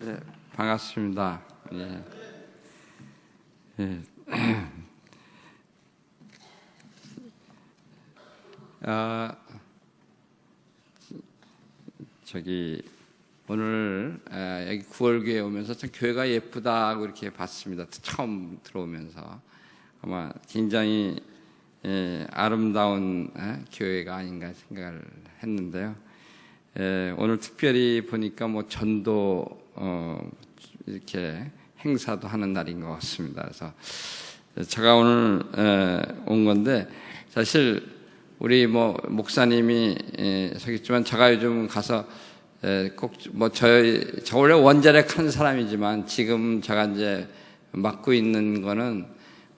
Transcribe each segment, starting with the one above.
네, 반갑습니다. 예. 예. 오늘 여기 구월교회 오면서 참 교회가 예쁘다고 이렇게 봤습니다. 처음 들어오면서 아마 굉장히 아름다운 교회가 아닌가 생각을 했는데요. 오늘 특별히 보니까 뭐 전도 이렇게 행사도 하는 날인 것 같습니다. 그래서 제가 오늘 온 건데, 사실 우리 목사님이 서겠지만 제가 요즘 가서 꼭 저 원래 원자력 한 사람이지만 지금 제가 이제 맡고 있는 거는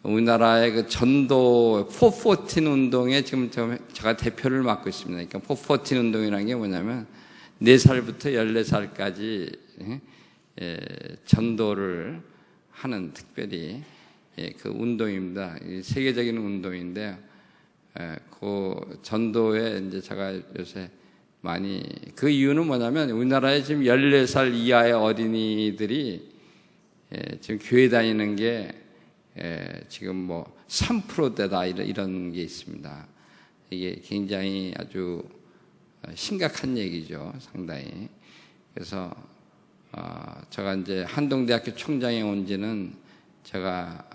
우리나라의 그 전도 414 운동에 지금 제가 대표를 맡고 있습니다. 그러니까 414 운동이라는 게 뭐냐면 4살부터 14살까지 전도를 하는 특별히 그 운동입니다. 세계적인 운동인데요. 그 전도에 이제 제가 요새 많이, 그 이유는 뭐냐면 우리나라에 지금 14살 이하의 어린이들이 지금 교회 다니는 게 지금 3%대다 이런 게 있습니다. 이게 굉장히 아주 심각한 얘기죠, 상당히. 그래서 제가 이제 한동대학교 총장에 온 지는 제가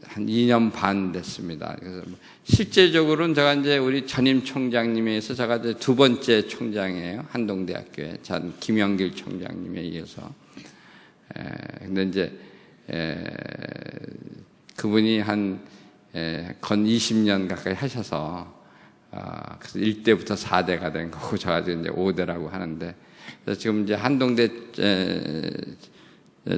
한 2년 반 됐습니다. 그래서 실제적으로는 제가 이제 우리 전임 총장님에 의해서 제가 이제 두 번째 총장이에요. 한동대학교에 전 김영길 총장님에 의해서. 근데 이제 그분이 건 20년 가까이 하셔서 그래서 1대부터 4대가 된 거고 제가 이제 5대라고 하는데, 그래서 지금 이제 한동대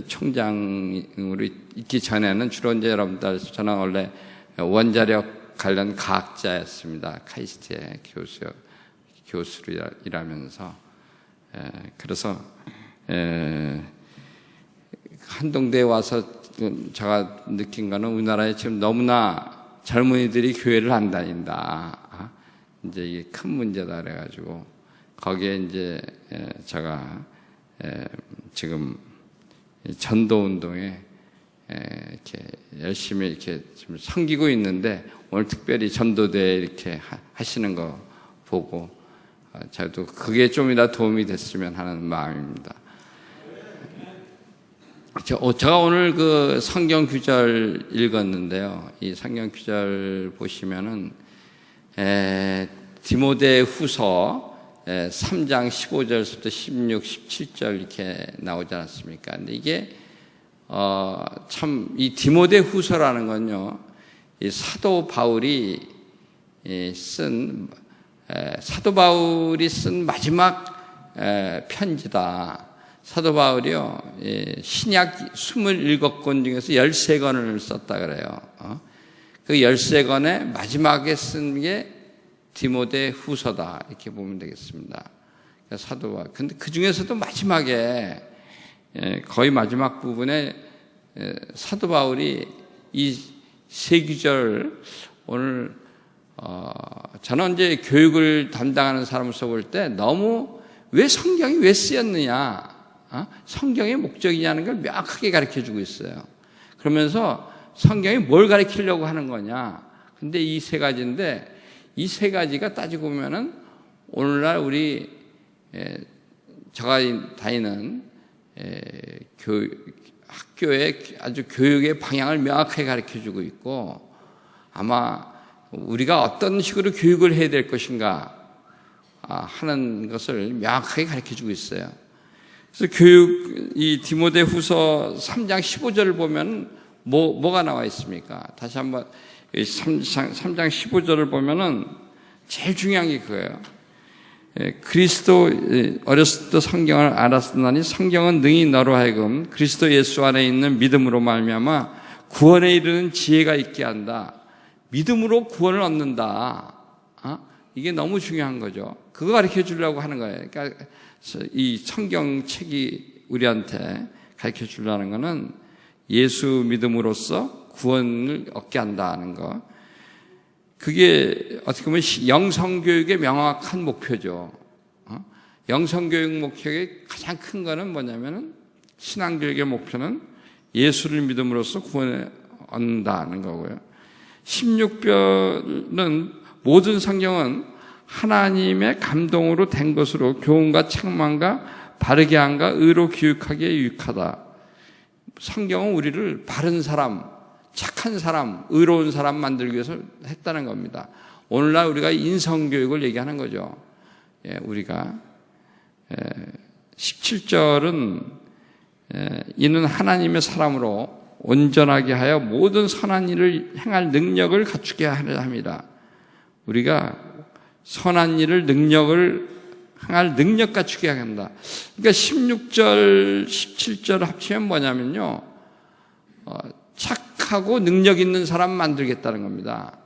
총장으로 있기 전에는 주로 이제 여러분들, 저는 원래 원자력 관련 과학자였습니다. 카이스트의 교수로 일하면서. 그래서 한동대에 와서 제가 느낀 거는 우리나라에 지금 너무나 젊은이들이 교회를 안 다닌다. 이제 이게 큰 문제다 그래가지고 거기에 이제 제가 지금 전도 운동에 이렇게 열심히 이렇게 지금 섬기고 있는데, 오늘 특별히 전도대에 이렇게 하시는 거 보고 저도 그게 좀이라도 도움이 됐으면 하는 마음입니다. 제가 오늘 그 성경 구절 읽었는데요. 이 성경 구절 보시면은 디모데후서 3장 15절부터 16, 17절 이렇게 나오지 않았습니까? 근데 이게 참 이 디모데후서라는 건요, 이 사도 바울이 쓴 마지막 편지다. 사도 바울이요, 신약 27권 중에서 13권을 썼다 그래요. 그 13권의 마지막에 쓴 게 디모데 후서다, 이렇게 보면 되겠습니다. 사도 바울. 근데 그 중에서도 마지막에, 거의 마지막 부분에 사도 바울이 이 세 구절, 오늘, 저는 이제 교육을 담당하는 사람으로서 볼 때 너무 왜 성경이 왜 쓰였느냐, 성경의 목적이냐는 걸 명확하게 가르쳐 주고 있어요. 그러면서 성경이 뭘 가르치려고 하는 거냐. 근데 이 세 가지인데, 이 세 가지가 따지고 보면은 오늘날 우리 제가 다니는 학교의 아주 교육의 방향을 명확하게 가르쳐 주고 있고, 아마 우리가 어떤 식으로 교육을 해야 될 것인가 하는 것을 명확하게 가르쳐 주고 있어요. 그래서 이 디모데후서 3장 15절을 보면 뭐가 나와 있습니까? 다시 한번 3장 15절을 보면은 제일 중요한 게 그거예요. 그리스도, 어렸을 때 성경을 알았으나니 성경은 능히 너로 하여금 그리스도 예수 안에 있는 믿음으로 말미암아 구원에 이르는 지혜가 있게 한다. 믿음으로 구원을 얻는다. 이게 너무 중요한 거죠. 그거 가르쳐 주려고 하는 거예요. 그러니까 이 성경책이 우리한테 가르쳐 주려는 거는 예수 믿음으로써 구원을 얻게 한다는 거. 그게 어떻게 보면 영성교육의 명확한 목표죠. 영성교육 목표의 가장 큰 거는 뭐냐면은 신앙교육의 목표는 예수를 믿음으로써 구원을 얻는다는 거고요. 16별은 모든 성경은 하나님의 감동으로 된 것으로 교훈과 책망과 바르게 함과 의로 교육하기에 유익하다. 성경은 우리를 바른 사람, 착한 사람, 의로운 사람 만들기 위해서 했다는 겁니다. 오늘날 우리가 인성교육을 얘기하는 거죠. 우리가 17절은 이는 하나님의 사람으로 온전하게 하여 모든 선한 일을 행할 능력을 갖추게 하려 합니다. 우리가 선한 일을 행할 능력 갖추게 한다. 그러니까 16절, 17절 합치면 뭐냐면요. 착하고 능력 있는 사람 만들겠다는 겁니다.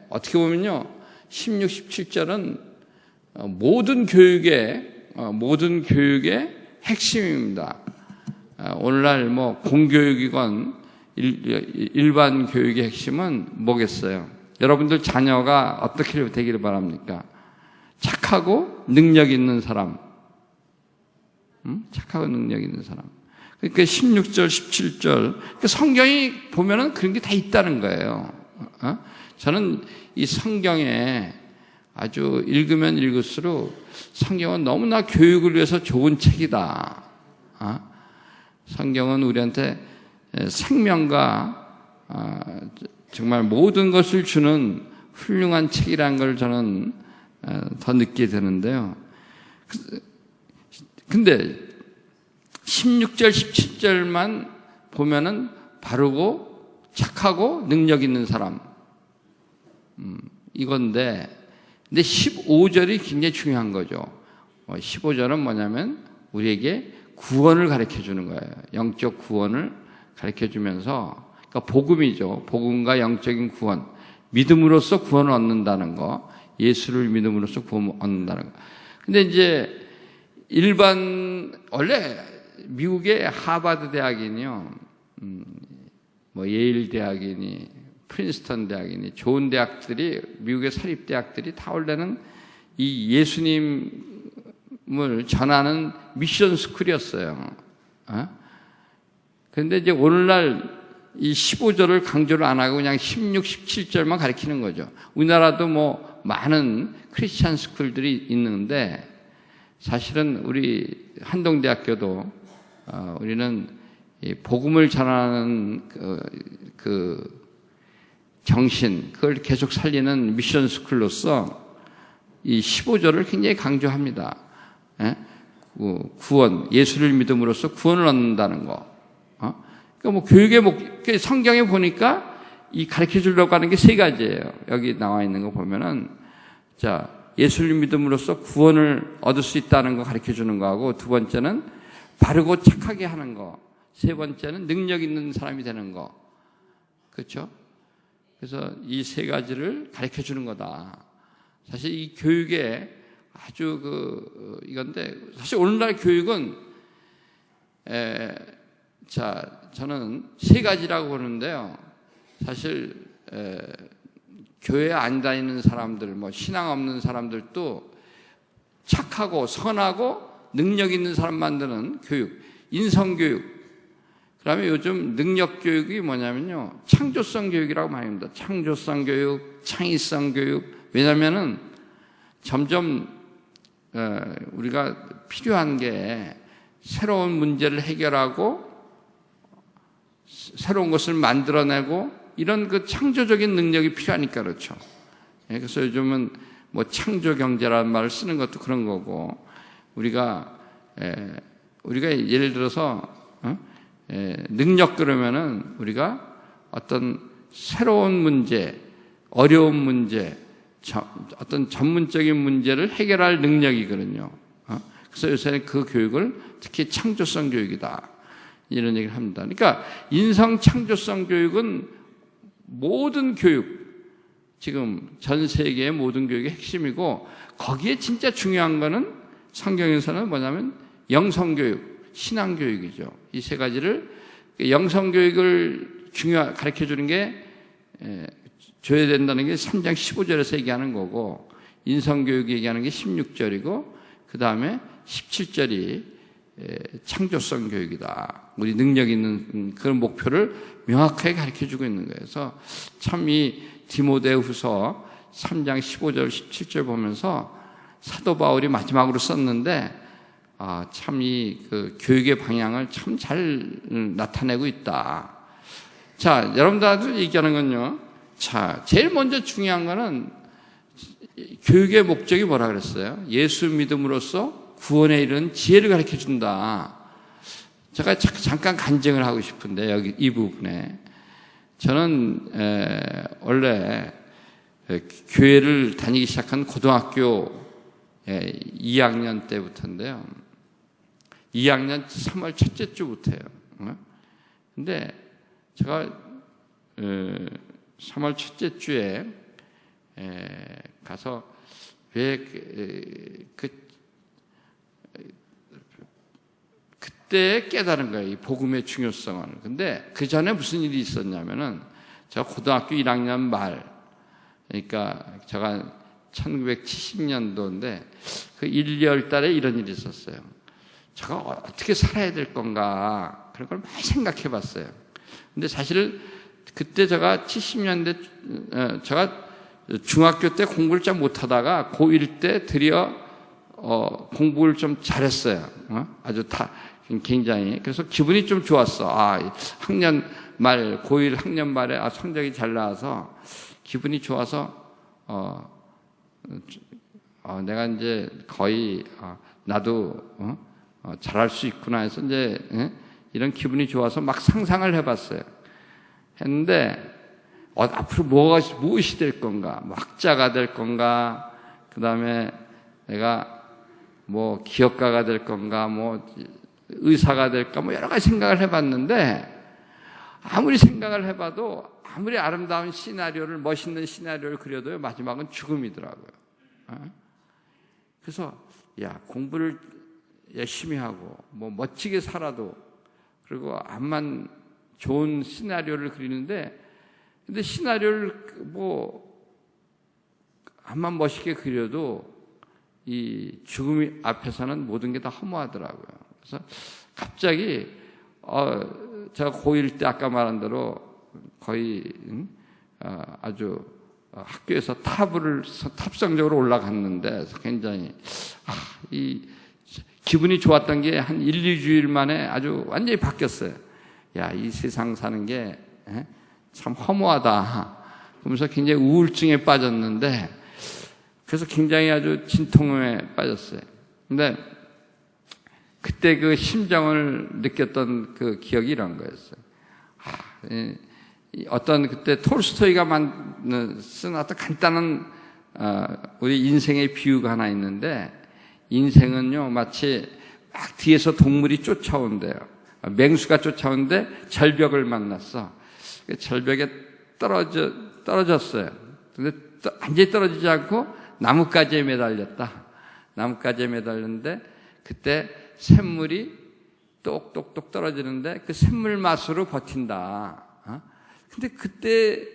어떻게 보면요. 16, 17절은 모든 교육의 핵심입니다. 오늘날 공교육이건 일반 교육의 핵심은 뭐겠어요? 여러분들 자녀가 어떻게 되기를 바랍니까? 착하고 능력 있는 사람. 착하고 능력 있는 사람. 그러니까 16절, 17절. 성경이 보면은 그런 게 다 있다는 거예요. 저는 이 성경에 아주 읽으면 읽을수록 성경은 너무나 교육을 위해서 좋은 책이다. 성경은 우리한테 생명과 정말 모든 것을 주는 훌륭한 책이라는 걸 저는 더 느끼게 되는데요. 근데 16절, 17절만 보면은 바르고 착하고 능력 있는 사람. 이건데, 근데 15절이 굉장히 중요한 거죠. 15절은 뭐냐면 우리에게 구원을 가르쳐 주는 거예요. 영적 구원을 가르쳐 주면서, 그러니까 복음이죠. 복음과 영적인 구원. 믿음으로써 구원을 얻는다는 거. 예수를 믿음으로써 구원을 얻는다는 거. 근데 이제 원래 미국의 하버드 대학이니요, 예일 대학이니, 프린스턴 대학이니, 좋은 대학들이, 미국의 사립대학들이 다 원래는 이 예수님을 전하는 미션 스쿨이었어요. 그런데 이제 오늘날 이 15절을 강조를 안 하고 그냥 16, 17절만 가르치는 거죠. 우리나라도 많은 크리스찬 스쿨들이 있는데, 사실은 우리 한동대학교도 우리는 이 복음을 전하는 그 정신, 그걸 계속 살리는 미션 스쿨로서 이 15절을 굉장히 강조합니다. 구원, 예수를 믿음으로써 구원을 얻는다는 거. 그러니까 교육의 성경에 보니까 이 가르쳐 주려고 하는 게 세 가지예요. 여기 나와 있는 거 보면은, 예수를 믿음으로써 구원을 얻을 수 있다는 거 가르쳐 주는 거하고, 두 번째는 바르고 착하게 하는 거, 세 번째는 능력 있는 사람이 되는 거. 그렇죠? 그래서 이 세 가지를 가르쳐 주는 거다. 사실 이 교육에 아주 이건데, 사실 오늘날 교육은, 저는 세 가지라고 보는데요. 사실, 교회 안 다니는 사람들, 신앙 없는 사람들도 착하고 선하고 능력 있는 사람 만드는 교육, 인성교육. 그 다음에 요즘 능력교육이 뭐냐면요, 창조성 교육이라고 많이 합니다. 창조성 교육, 창의성 교육. 왜냐면은 점점 우리가 필요한 게 새로운 문제를 해결하고 새로운 것을 만들어내고 이런 창조적인 능력이 필요하니까 그렇죠. 그래서 요즘은 창조경제라는 말을 쓰는 것도 그런 거고, 우리가 예를 들어서 능력 그러면은 우리가 어떤 새로운 문제, 어려운 문제, 어떤 전문적인 문제를 해결할 능력이거든요. 그래서 요새는 그 교육을 특히 창조성 교육이다, 이런 얘기를 합니다. 그러니까 인성 창조성 교육은 모든 교육, 지금 전 세계의 모든 교육의 핵심이고, 거기에 진짜 중요한 거는 성경에서는 뭐냐면 영성교육, 신앙교육이죠. 이 세 가지를, 영성교육을 가르쳐 주는 게, 줘야 된다는 게 3장 15절에서 얘기하는 거고, 인성교육 얘기하는 게 16절이고 그 다음에 17절이 창조성 교육이다. 우리 능력 있는 그런 목표를 명확하게 가르쳐주고 있는 거예요. 그래서 참 이 디모데후서 3장 15절 17절 보면서 사도 바울이 마지막으로 썼는데 참 이 그 교육의 방향을 참 잘 나타내고 있다. 자, 여러분들도 얘기하는 건요. 자, 제일 먼저 중요한 거는 교육의 목적이 뭐라 그랬어요? 예수 믿음으로써 구원에 이르는 지혜를 가르쳐 준다. 제가 잠깐 간증을 하고 싶은데 여기 이 부분에 저는 원래 교회를 다니기 시작한 고등학교 2학년 때부터인데요. 2학년 3월 첫째 주부터예요. 근데 제가 3월 첫째 주에 가서 그때 깨달은 거예요. 이 복음의 중요성을. 근데 그 전에 무슨 일이 있었냐면은 제가 고등학교 1학년 말, 그러니까 제가 1970년도인데 그 1월 달에 이런 일이 있었어요. 제가 어떻게 살아야 될 건가 그런 걸 많이 생각해 봤어요. 근데 사실 그때 제가 70년대 제가 중학교 때 공부를 좀 못하다가 고1 때 드디어 공부를 좀 잘했어요. 아주 굉장히. 그래서 기분이 좀 좋았어. 학년 말, 고1 학년 말에 성적이 잘 나와서 기분이 좋아서 내가 이제 거의 나도 잘할 수 있구나 해서 이제 이런 기분이 좋아서 막 상상을 해봤어요. 했는데 앞으로 무엇이 될 건가? 뭐 학자가 될 건가? 그 다음에 내가 뭐 기업가가 될 건가? 뭐 의사가 될까? 뭐 여러 가지 생각을 해봤는데 아무리 생각을 해봐도 아무리 아름다운 시나리오를 멋있는 시나리오를 그려도요 마지막은 죽음이더라고요. 그래서 공부를 열심히 하고 뭐 멋지게 살아도 그리고 암만 좋은 시나리오를 그리는데 근데 시나리오를 뭐 암만 멋있게 그려도 이 죽음 앞에서는 모든 게 다 허무하더라고요. 그래서 갑자기 제가 고1 때 아까 말한 대로 거의 아주 학교에서 탑성적으로 올라갔는데 굉장히 이 기분이 좋았던 게 한 1, 2주일 만에 아주 완전히 바뀌었어요. 이 세상 사는 게 참 허무하다. 그러면서 굉장히 우울증에 빠졌는데 그래서 굉장히 아주 진통에 빠졌어요. 근데 그때 그 심정을 느꼈던 그 기억이 이런 거였어요. 어떤 그때 톨스토이가 쓴 어떤 간단한 우리 인생의 비유가 하나 있는데 인생은요 마치 막 뒤에서 동물이 쫓아온대요. 맹수가 쫓아오는데 절벽을 만났어. 절벽에 떨어졌어요. 근데 완전히 떨어지지 않고 나뭇가지에 매달렸다. 나뭇가지에 매달렸는데 그때 샘물이 똑똑똑 떨어지는데 그 샘물 맛으로 버틴다. 근데 그때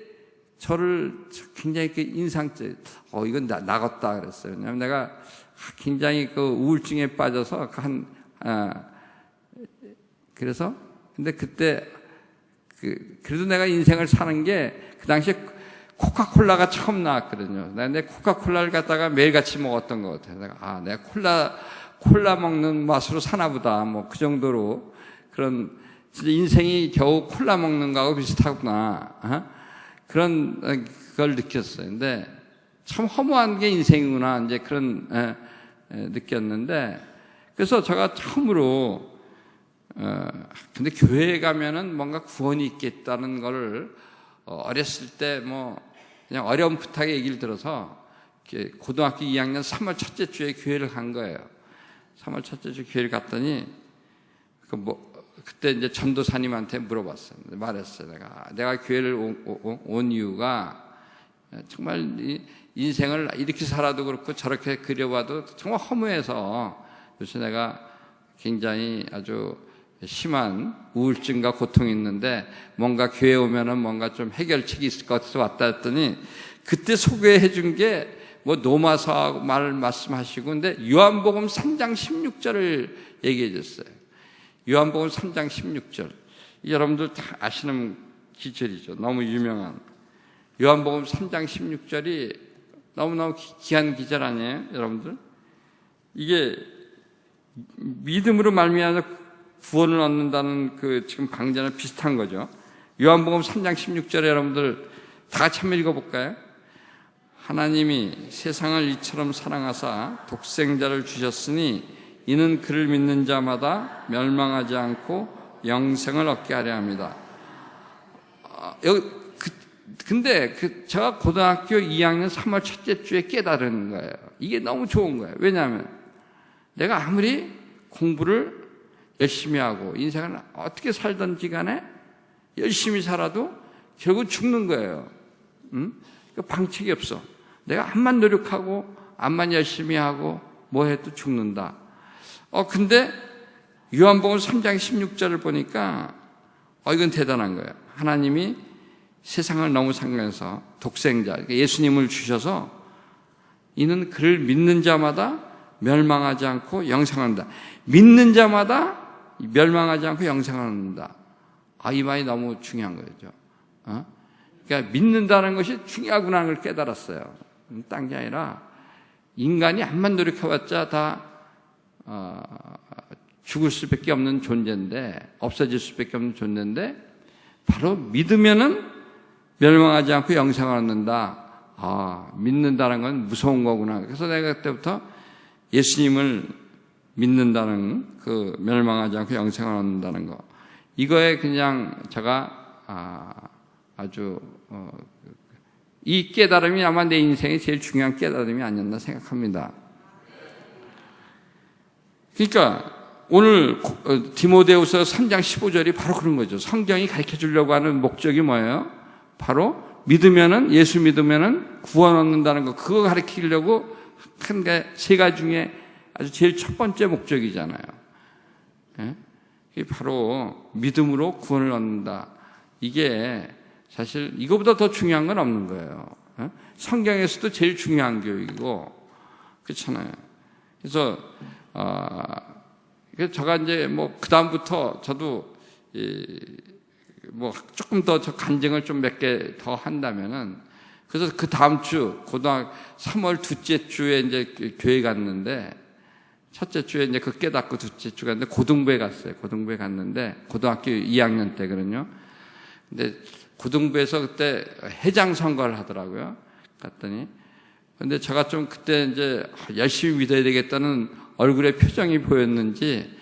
저를 굉장히 인상적, 이건 나갔다 그랬어요. 왜냐하면 내가 굉장히 그 우울증에 빠져서 그래서 근데 그때 그래도 내가 인생을 사는 게 그 당시에 코카콜라가 처음 나왔거든요. 근데 코카콜라를 갖다가 매일같이 먹었던 것 같아요. 내가 콜라 먹는 맛으로 사나 보다. 뭐 그 정도로 그런 진짜 인생이 겨우 콜라 먹는 거하고 비슷하구나. 그런 걸 느꼈어요. 근데 참 허무한 게 인생이구나. 이제 그런 느꼈는데 그래서 제가 처음으로 근데 교회에 가면은 뭔가 구원이 있겠다는 걸 어렸을 때 뭐 그냥 어려운 부탁에 얘기를 들어서 고등학교 2학년 3월 첫째 주에 교회를 간 거예요. 3월 첫째 주 교회를 갔더니 그때 이제 전도사님한테 물어봤어요. 말했어요. 내가 교회를 온 이유가 정말 인생을 이렇게 살아도 그렇고 저렇게 그려봐도 정말 허무해서 요새 내가 굉장히 아주 심한 우울증과 고통이 있는데 뭔가 교회에 오면은 뭔가 좀 해결책이 있을 것 같아서 왔다 했더니 그때 소개해 준 게 뭐 노마서 말씀하시고, 근데 요한복음 3장 16절을 얘기해 줬어요. 요한복음 3장 16절. 여러분들 다 아시는 기절이죠. 너무 유명한. 요한복음 3장 16절이 너무너무 귀한 기절 아니에요, 여러분들? 이게 믿음으로 말미암아 구원을 얻는다는 그 지금 방전은 비슷한 거죠. 요한복음 3장 16절에 여러분들 다 같이 한번 읽어볼까요? 하나님이 세상을 이처럼 사랑하사 독생자를 주셨으니 이는 그를 믿는 자마다 멸망하지 않고 영생을 얻게 하려 합니다. 근데 제가 고등학교 2학년 3월 첫째 주에 깨달은 거예요. 이게 너무 좋은 거예요. 왜냐하면 내가 아무리 공부를 열심히 하고 인생을 어떻게 살든지 간에 열심히 살아도 결국 죽는 거예요. 방책이 없어. 내가 암만 노력하고 암만 열심히 하고 뭐 해도 죽는다. 근데 요한복음 3장 16절을 보니까 이건 대단한 거예요. 하나님이 세상을 너무 사랑해서 독생자 예수님을 주셔서 이는 그를 믿는 자마다 멸망하지 않고 영생을 얻는다. 믿는 자마다 멸망하지 않고 영생을 얻는다. 이 말이 너무 중요한 거죠. 그러니까 믿는다는 것이 중요하구나 하는 걸 깨달았어요. 딴 게 아니라 인간이 암만 노력해봤자 다 죽을 수밖에 없는 존재인데, 없어질 수밖에 없는 존재인데, 바로 믿으면은 멸망하지 않고 영생을 얻는다. 믿는다는 건 무서운 거구나. 그래서 내가 그때부터 예수님을 믿는다는 그 멸망하지 않고 영생을 얻는다는 거, 이거에 그냥 제가 아주 이 깨달음이 아마 내 인생의 제일 중요한 깨달음이 아니었나 생각합니다. 그러니까 오늘 디모데후서 3장 15절이 바로 그런 거죠. 성경이 가르쳐 주려고 하는 목적이 뭐예요? 바로 믿으면은, 예수 믿으면은 구원 얻는다는 거, 그거 가르치려고 한 게 세 가지 중에 아주 제일 첫 번째 목적이잖아요. 예? 이게 바로 믿음으로 구원을 얻는다. 이게 사실 이거보다 더 중요한 건 없는 거예요. 예? 성경에서도 제일 중요한 교육이고, 그렇잖아요. 그래서 제가 이제 뭐 그 다음부터 저도 뭐 조금 더 저 간증을 좀 몇 개 더 한다면은, 그래서 그 다음 주 고등학교 3월 둘째 주에 이제 교회 갔는데, 첫째 주에 이제 그 깨닫고 둘째 주 갔는데 고등부에 갔어요. 고등부에 갔는데 고등학교 2학년 때거든요. 근데 고등부에서 그때 회장 선거를 하더라고요. 갔더니 근데 제가 좀 그때 이제 열심히 믿어야 되겠다는 얼굴에 표정이 보였는지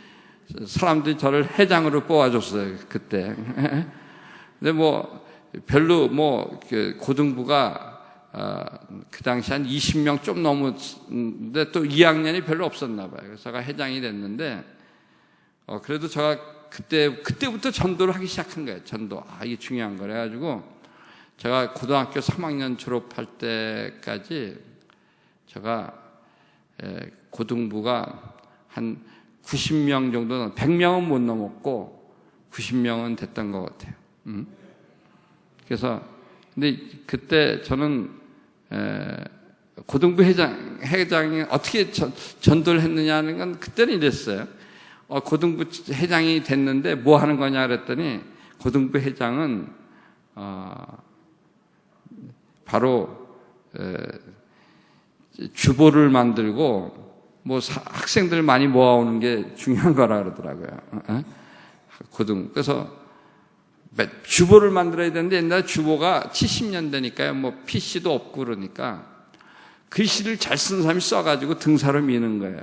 사람들이 저를 회장으로 뽑아줬어요, 그때. 근데 뭐 별로 그 고등부가 그 당시 한 20명 좀 넘었는데 또 2학년이 별로 없었나 봐요. 그래서 제가 회장이 됐는데 그래도 제가 그때부터 전도를 하기 시작한 거예요. 전도. 이게 중요한 거래 가지고 제가 고등학교 3학년 졸업할 때까지 제가 고등부가 한 90명 정도는, 100명은 못 넘었고 90명은 됐던 것 같아요. 그래서 근데 그때 저는 고등부 회장이 어떻게 전도를 했느냐는 건 그때는 이랬어요. 고등부 회장이 됐는데 뭐 하는 거냐 그랬더니, 고등부 회장은 바로 주보를 만들고 뭐 학생들 많이 모아오는 게 중요한 거라 그러더라고요. 그래서 주보를 만들어야 되는데 옛날 주보가 70년대니까요. 뭐 PC도 없고 그러니까 글씨를 잘 쓰는 사람이 써가지고 등사로 미는 거예요.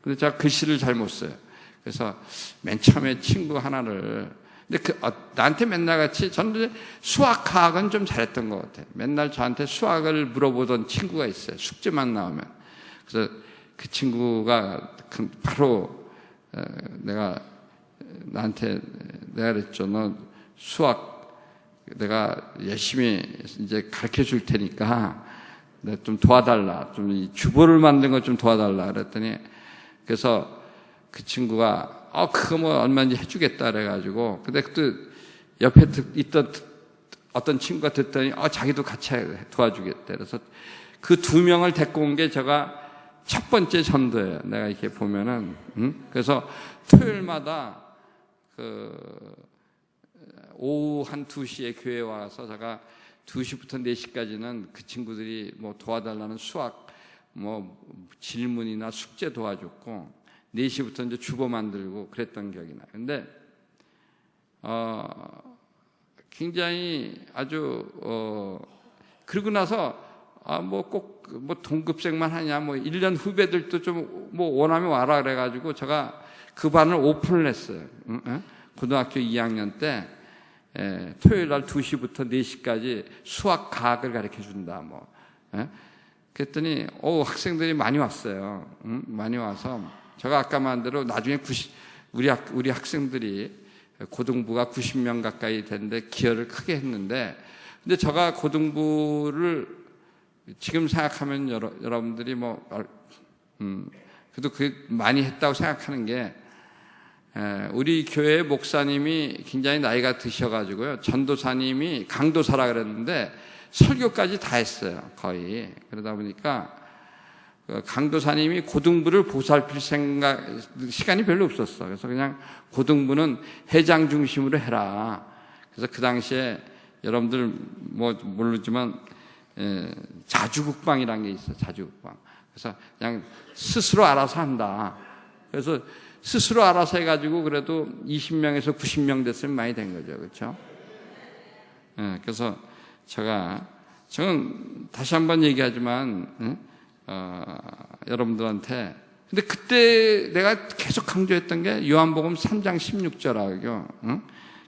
근데 제가 글씨를 잘 못 써요. 그래서 맨 처음에 친구 하나를, 근데 나한테 맨날 같이, 저는 수학학은 좀 잘했던 것 같아요. 맨날 저한테 수학을 물어보던 친구가 있어요. 숙제만 나오면. 그래서 그 친구가 바로 나한테 내가 그랬죠. 너 수학 내가 열심히 이제 가르쳐 줄 테니까 내가 좀 도와달라. 좀 이 주보를 만든 거 좀 도와달라. 그랬더니, 그래서 그 친구가 그거 뭐 얼마인지 해주겠다 그래가지고, 근데 또 옆에 있던 어떤 친구가 듣더니 자기도 같이 도와주겠대. 그래서 그 2명을 데리고 온 게 제가 첫 번째 전도예요. 내가 이렇게 보면은, 그래서 토요일마다 오후 한 2시에 교회에 와서 제가 2시부터 4시까지는 그 친구들이 뭐 도와달라는 수학, 뭐 질문이나 숙제 도와줬고, 4시부터 이제 주보 만들고 그랬던 기억이 나요. 근데, 굉장히 아주, 그러고 나서, 뭐 동급생만 하냐, 뭐 1년 후배들도 좀 뭐 원하면 와라 그래가지고 제가 그 반을 오픈을 했어요. 고등학교 2학년 때, 토요일 날 2시부터 4시까지 수학 과학을 가르쳐 준다, 뭐. 그랬더니, 학생들이 많이 왔어요. 많이 와서, 제가 아까 말한 대로 나중에 우리 학생들이 고등부가 90명 가까이 됐는데 기여를 크게 했는데, 근데 제가 고등부를 지금 생각하면 여러분들이 그래도 그게 많이 했다고 생각하는 게, 우리 교회 목사님이 굉장히 나이가 드셔가지고요. 전도사님이 강도사라 그랬는데 설교까지 다 했어요. 거의. 그러다 보니까 강도사님이 고등부를 보살필 시간이 별로 없었어. 그래서 그냥 고등부는 회장 중심으로 해라. 그래서 그 당시에 여러분들 모르지만 자주국방이라는 게 있어요. 자주국방. 그래서 그냥 스스로 알아서 한다. 그래서 스스로 알아서 해가지고 그래도 20명에서 90명 됐으면 많이 된 거죠. 그렇죠? 그래서 저는 다시 한번 얘기하지만, 여러분들한테, 근데 그때 내가 계속 강조했던 게 요한복음 3장 16절하고,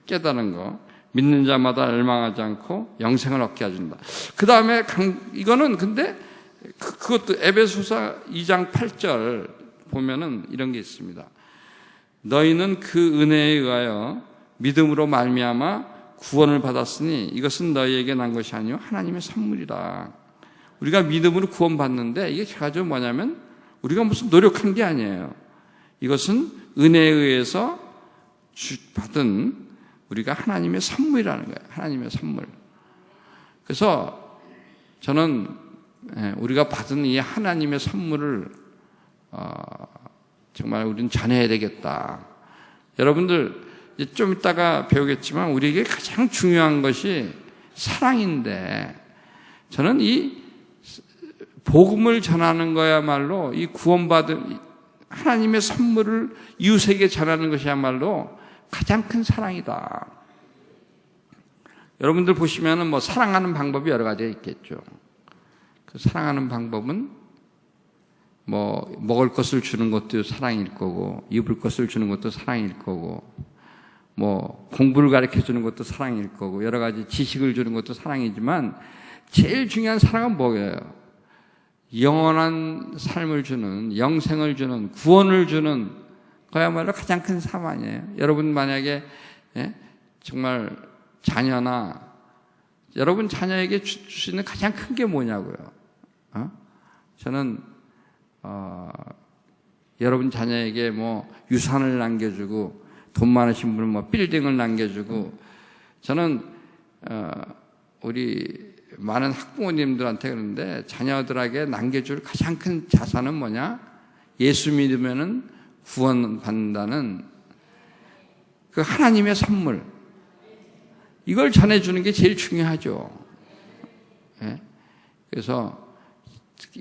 깨달은 거. 믿는 자마다 멸망하지 않고 영생을 얻게 해준다. 그 다음에 이거는 근데 그것도 에베소서 2장 8절 보면은 이런 게 있습니다. 너희는 그 은혜에 의하여 믿음으로 말미암아 구원을 받았으니 이것은 너희에게 난 것이 아니요 하나님의 선물이다. 우리가 믿음으로 구원받는데 이게 가지고 뭐냐면 우리가 무슨 노력한 게 아니에요. 이것은 은혜에 의해서 받은 우리가 하나님의 선물이라는 거예요. 하나님의 선물. 그래서 저는 우리가 받은 이 하나님의 선물을 정말 우리는 전해야 되겠다. 여러분들 좀 이따가 배우겠지만 우리에게 가장 중요한 것이 사랑인데, 저는 이 복음을 전하는 거야말로 이 구원받은 하나님의 선물을 이웃에게 전하는 것이야말로 가장 큰 사랑이다. 여러분들 보시면은 뭐 사랑하는 방법이 여러 가지가 있겠죠. 그 사랑하는 방법은 뭐 먹을 것을 주는 것도 사랑일 거고, 입을 것을 주는 것도 사랑일 거고, 뭐 공부를 가르쳐 주는 것도 사랑일 거고, 여러 가지 지식을 주는 것도 사랑이지만 제일 중요한 사랑은 뭐예요? 영원한 삶을 주는, 영생을 주는, 구원을 주는 그야말로 가장 큰 사랑이에요. 여러분 만약에 정말 자녀나 여러분 자녀에게 줄 수 있는 가장 큰 게 뭐냐고요? 저는 여러분 자녀에게 뭐 유산을 남겨주고 돈 많으신 분은 뭐 빌딩을 남겨주고, 저는 우리 많은 학부모님들한테 그러는데 자녀들에게 남겨줄 가장 큰 자산은 뭐냐? 예수 믿으면은 구원받는다는 그 하나님의 선물, 이걸 전해주는 게 제일 중요하죠. 그래서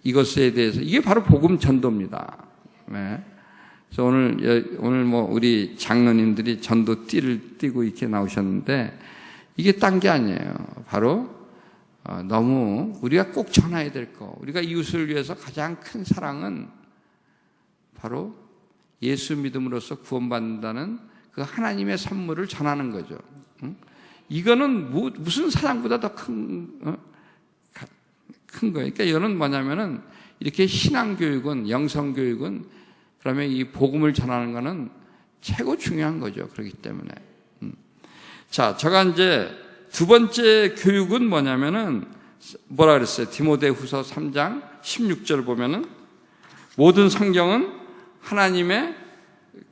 이것에 대해서 이게 바로 복음 전도입니다. 그래서 오늘 뭐 우리 장로님들이 전도 띠를 띠고 이렇게 나오셨는데 이게 딴 게 아니에요. 바로 너무 우리가 꼭 전해야 될 거, 우리가 이웃을 위해서 가장 큰 사랑은 바로 예수 믿음으로써 구원받는다는 그 하나님의 선물을 전하는 거죠. 이거는 무슨 사랑보다 더 큰 거예요. 그러니까 이거는 뭐냐면은 이렇게 신앙교육은, 영성교육은, 그러면 이 복음을 전하는 거는 최고 중요한 거죠. 그렇기 때문에. 자, 제가 이제 두 번째 교육은 뭐냐면은 뭐라 그랬어요? 디모데후서 3장 16절 보면은 모든 성경은 하나님의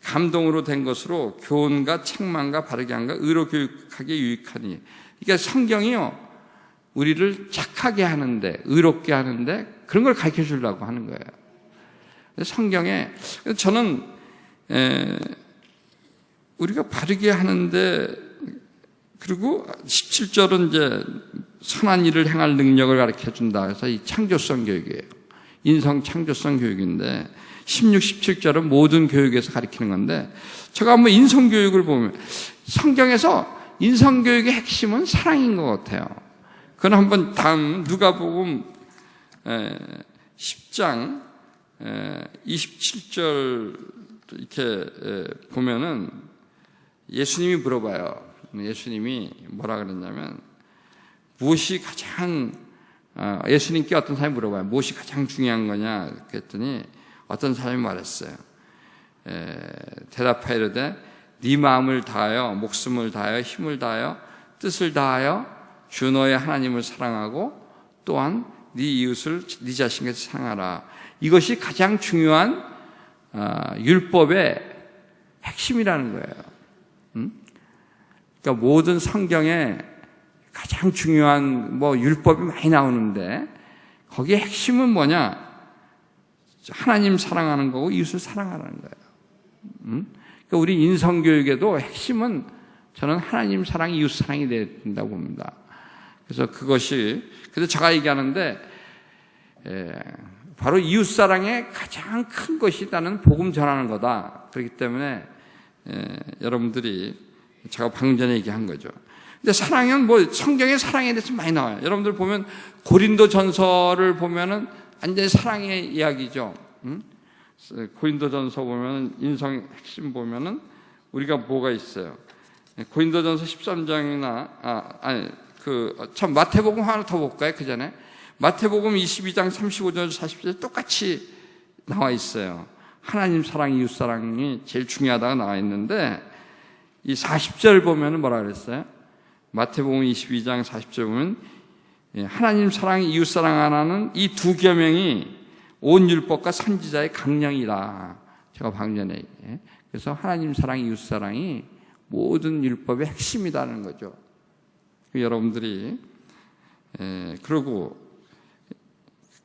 감동으로 된 것으로 교훈과 책망과 바르게 함과 의로 교육하기에 유익하니. 그러니까 성경이요, 우리를 착하게 하는데, 의롭게 하는데 그런 걸 가르쳐 주려고 하는 거예요. 성경에 저는 우리가 바르게 하는데, 그리고 17절은 이제 선한 일을 행할 능력을 가르쳐 준다. 그래서 이 창조성 교육이에요. 인성 창조성 교육인데 16, 17절은 모든 교육에서 가르치는 건데, 제가 한번 인성 교육을 보면 성경에서 인성 교육의 핵심은 사랑인 것 같아요. 그건 한번 다음 누가복음 10장 27절 이렇게 보면은 예수님이 물어봐요. 예수님이 뭐라 그랬냐면, 무엇이 가장, 예수님께 어떤 사람이 물어봐요. 무엇이 가장 중요한 거냐 그랬더니 어떤 사람이 말했어요. 대답하여 이르되 네 마음을 다하여 목숨을 다하여 힘을 다하여 뜻을 다하여 주 너의 하나님을 사랑하고 또한 네 이웃을 네 자신같이 사랑하라. 이것이 가장 중요한 율법의 핵심이라는 거예요. 그러니까 모든 성경에 가장 중요한 율법이 많이 나오는데 거기에 핵심은 뭐냐? 하나님 사랑하는 거고 이웃을 사랑하라는 거예요. 그러니까 우리 인성교육에도 핵심은 저는 하나님 사랑, 이웃 사랑이 된다고 봅니다. 그래서 그것이, 그래서 제가 얘기하는데 바로 이웃 사랑의 가장 큰 것이 나는 복음 전하는 거다. 그렇기 때문에 여러분들이 제가 방금 전에 얘기한 거죠. 근데 사랑은 성경에 사랑에 대해서 많이 나와요. 여러분들 보면 고린도 전서를 보면은 완전히 사랑의 이야기죠. 고린도 전서 보면은 인성 핵심 보면은 우리가 뭐가 있어요. 고린도 전서 13장이나, 마태복음 하나 더 볼까요? 그 전에. 마태복음 22장 35절 40절 똑같이 나와 있어요. 하나님 사랑, 이웃 사랑이 제일 중요하다고 나와 있는데, 이 40절 보면은 뭐라 그랬어요? 마태복음 22장 40절 보면 하나님 사랑, 이웃 사랑 하나는 이 두 계명이 온 율법과 선지자의 강령이다. 제가 방금 전에 얘기해. 그래서 하나님 사랑, 이웃 사랑이 모든 율법의 핵심이라는 거죠. 여러분들이 그러고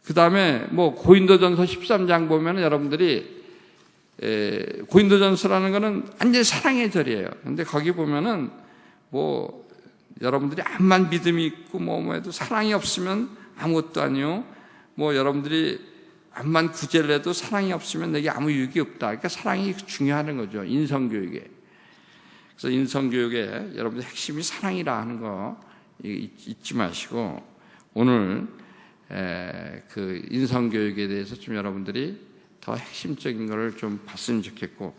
그 다음에 고린도전서 13장 보면은 여러분들이 고린도전서라는 거는 완전히 사랑의 절이에요. 근데 거기 보면은 여러분들이 암만 믿음이 있고 해도 사랑이 없으면 아무것도 아니요. 여러분들이 암만 구제를 해도 사랑이 없으면 내게 아무 유익이 없다. 그러니까 사랑이 중요한 거죠. 인성교육에. 그래서 인성교육에 여러분들 핵심이 사랑이라 하는 거 잊지 마시고, 오늘 그 인성교육에 대해서 좀 여러분들이 더 핵심적인 거를 좀 봤으면 좋겠고,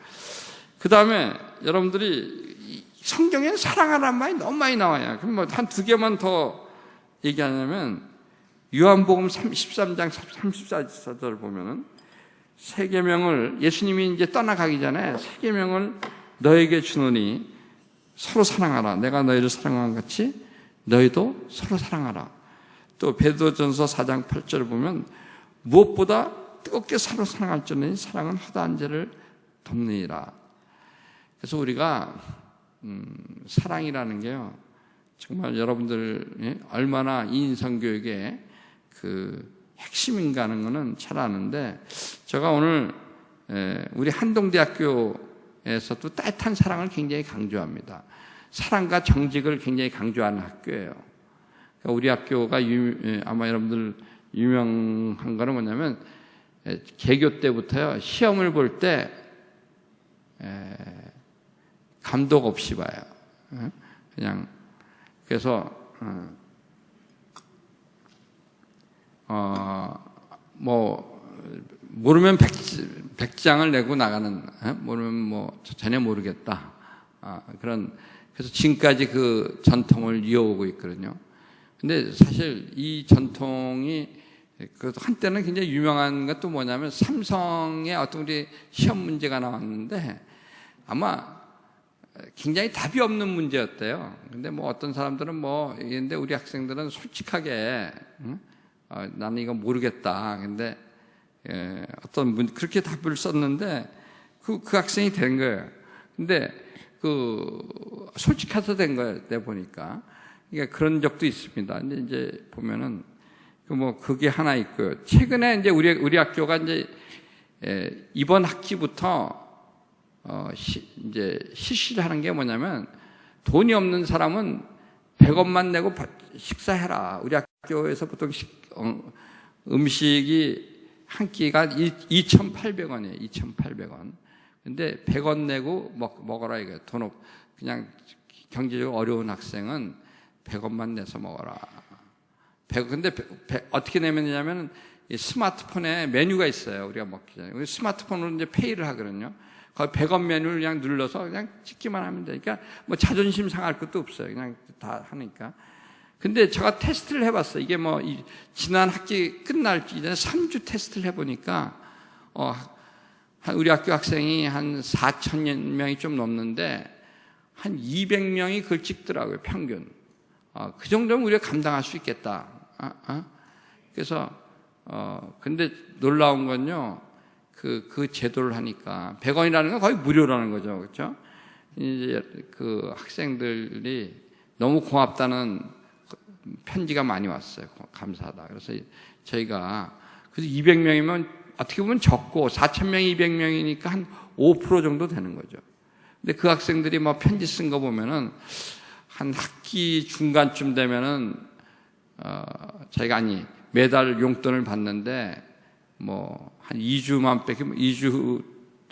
그 다음에 여러분들이 성경에 사랑하라는 말이 너무 많이 나와요. 그럼 한 두 개만 더 얘기하냐면, 요한복음 13장 34절 보면은 세 계명을 예수님이 이제 떠나가기 전에 세 계명을 너에게 주노니 서로 사랑하라. 내가 너희를 사랑한 것 같이 너희도 서로 사랑하라. 또 베드로전서 4장 8절을 보면 무엇보다 뜨겁게 서로 사랑할 줄은 사랑은 허다한 죄를 덮느니라. 그래서 우리가 사랑이라는 게요, 정말 여러분들 얼마나 이 인성교육의 그 핵심인가 하는 거는 잘 아는데, 제가 오늘 우리 한동대학교에서도 따뜻한 사랑을 굉장히 강조합니다. 사랑과 정직을 굉장히 강조하는 학교예요. 그러니까 우리 학교가 아마 여러분들 유명한 거는 뭐냐면, 개교 때부터요, 시험을 볼 때 감독 없이 봐요. 그냥. 그래서 모르면 100장을 내고 나가는, 모르면 전혀 모르겠다. 그래서 지금까지 그 전통을 이어오고 있거든요. 근데 사실 이 전통이 한때는 굉장히 유명한 것도 뭐냐면, 삼성의 어떤 우리 시험 문제가 나왔는데 아마 굉장히 답이 없는 문제였대요. 근데 어떤 사람들은 근데 우리 학생들은 솔직하게 나는 이거 모르겠다. 근데 어떤 그렇게 답을 썼는데 그 학생이 된 거예요. 근데 솔직해서 된 거예요. 내 보니까. 그러니까 그런 적도 있습니다. 근데 이제 보면은 뭐 그게 하나 있고요. 최근에 이제 우리 학교가 이제 이번 학기부터 이제 실시를 하는 게 뭐냐면, 돈이 없는 사람은 100원만 내고 식사해라. 우리 학교에서 보통 음식이 한 끼가 2,800원이에요. 2,800원. 근데 100원 내고 먹어라 이거예요. 그냥 경제적으로 어려운 학생은 100원만 내서 먹어라. 근데 어떻게 내면 되냐면, 스마트폰에 메뉴가 있어요. 우리가 먹기 전에. 우리 스마트폰으로 이제 페이를 하거든요. 거기 100원 메뉴를 그냥 눌러서 그냥 찍기만 하면 되니까 뭐 자존심 상할 것도 없어요. 그냥 다 하니까. 근데 제가 테스트를 해봤어요. 이게 뭐 지난 학기 끝날기 전에 3주 테스트를 해보니까 우리 학교 학생이 한 4,000명이 좀 넘는데 한 200명이 그걸 찍더라고요. 평균. 그 정도면 우리가 감당할 수 있겠다. 그래서 근데 놀라운 건요. 그 제도를 하니까 100원이라는 건 거의 무료라는 거죠. 그렇죠? 이제 그 학생들이 너무 고맙다는 편지가 많이 왔어요. 감사하다. 그래서 저희가 그래서 200명이면 어떻게 보면 적고 4,000명이 200명이니까 한 5% 정도 되는 거죠. 근데 그 학생들이 뭐 편지 쓴 거 보면은 한 학기 중간쯤 되면은 저희가 매달 용돈을 받는데 뭐 한 2주만 뺏기면 2주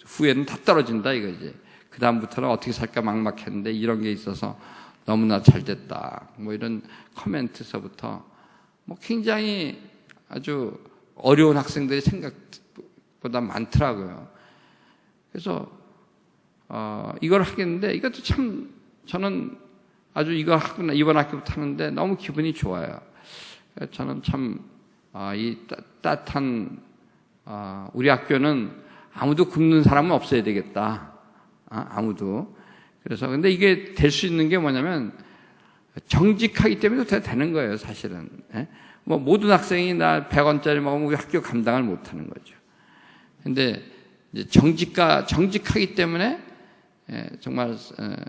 후에는 다 떨어진다 이거지. 그 다음부터는 어떻게 살까 막막했는데 이런 게 있어서 너무나 잘 됐다. 뭐 이런 코멘트서부터 뭐 굉장히 아주 어려운 학생들이 생각보다 많더라고요. 그래서 이걸 하겠는데 이것도 참 저는 아주 이번 학기부터 하는데 너무 기분이 좋아요. 저는 참 이 따뜻한 우리 학교는 아무도 굶는 사람은 없어야 되겠다. 아무도. 그래서 근데 이게 될 수 있는 게 뭐냐면 정직하기 때문에 되는 거예요, 사실은. 뭐 모든 학생이 나 100원짜리 먹으면 우리 학교 감당을 못 하는 거죠. 근데 이제 정직하기 때문에 정말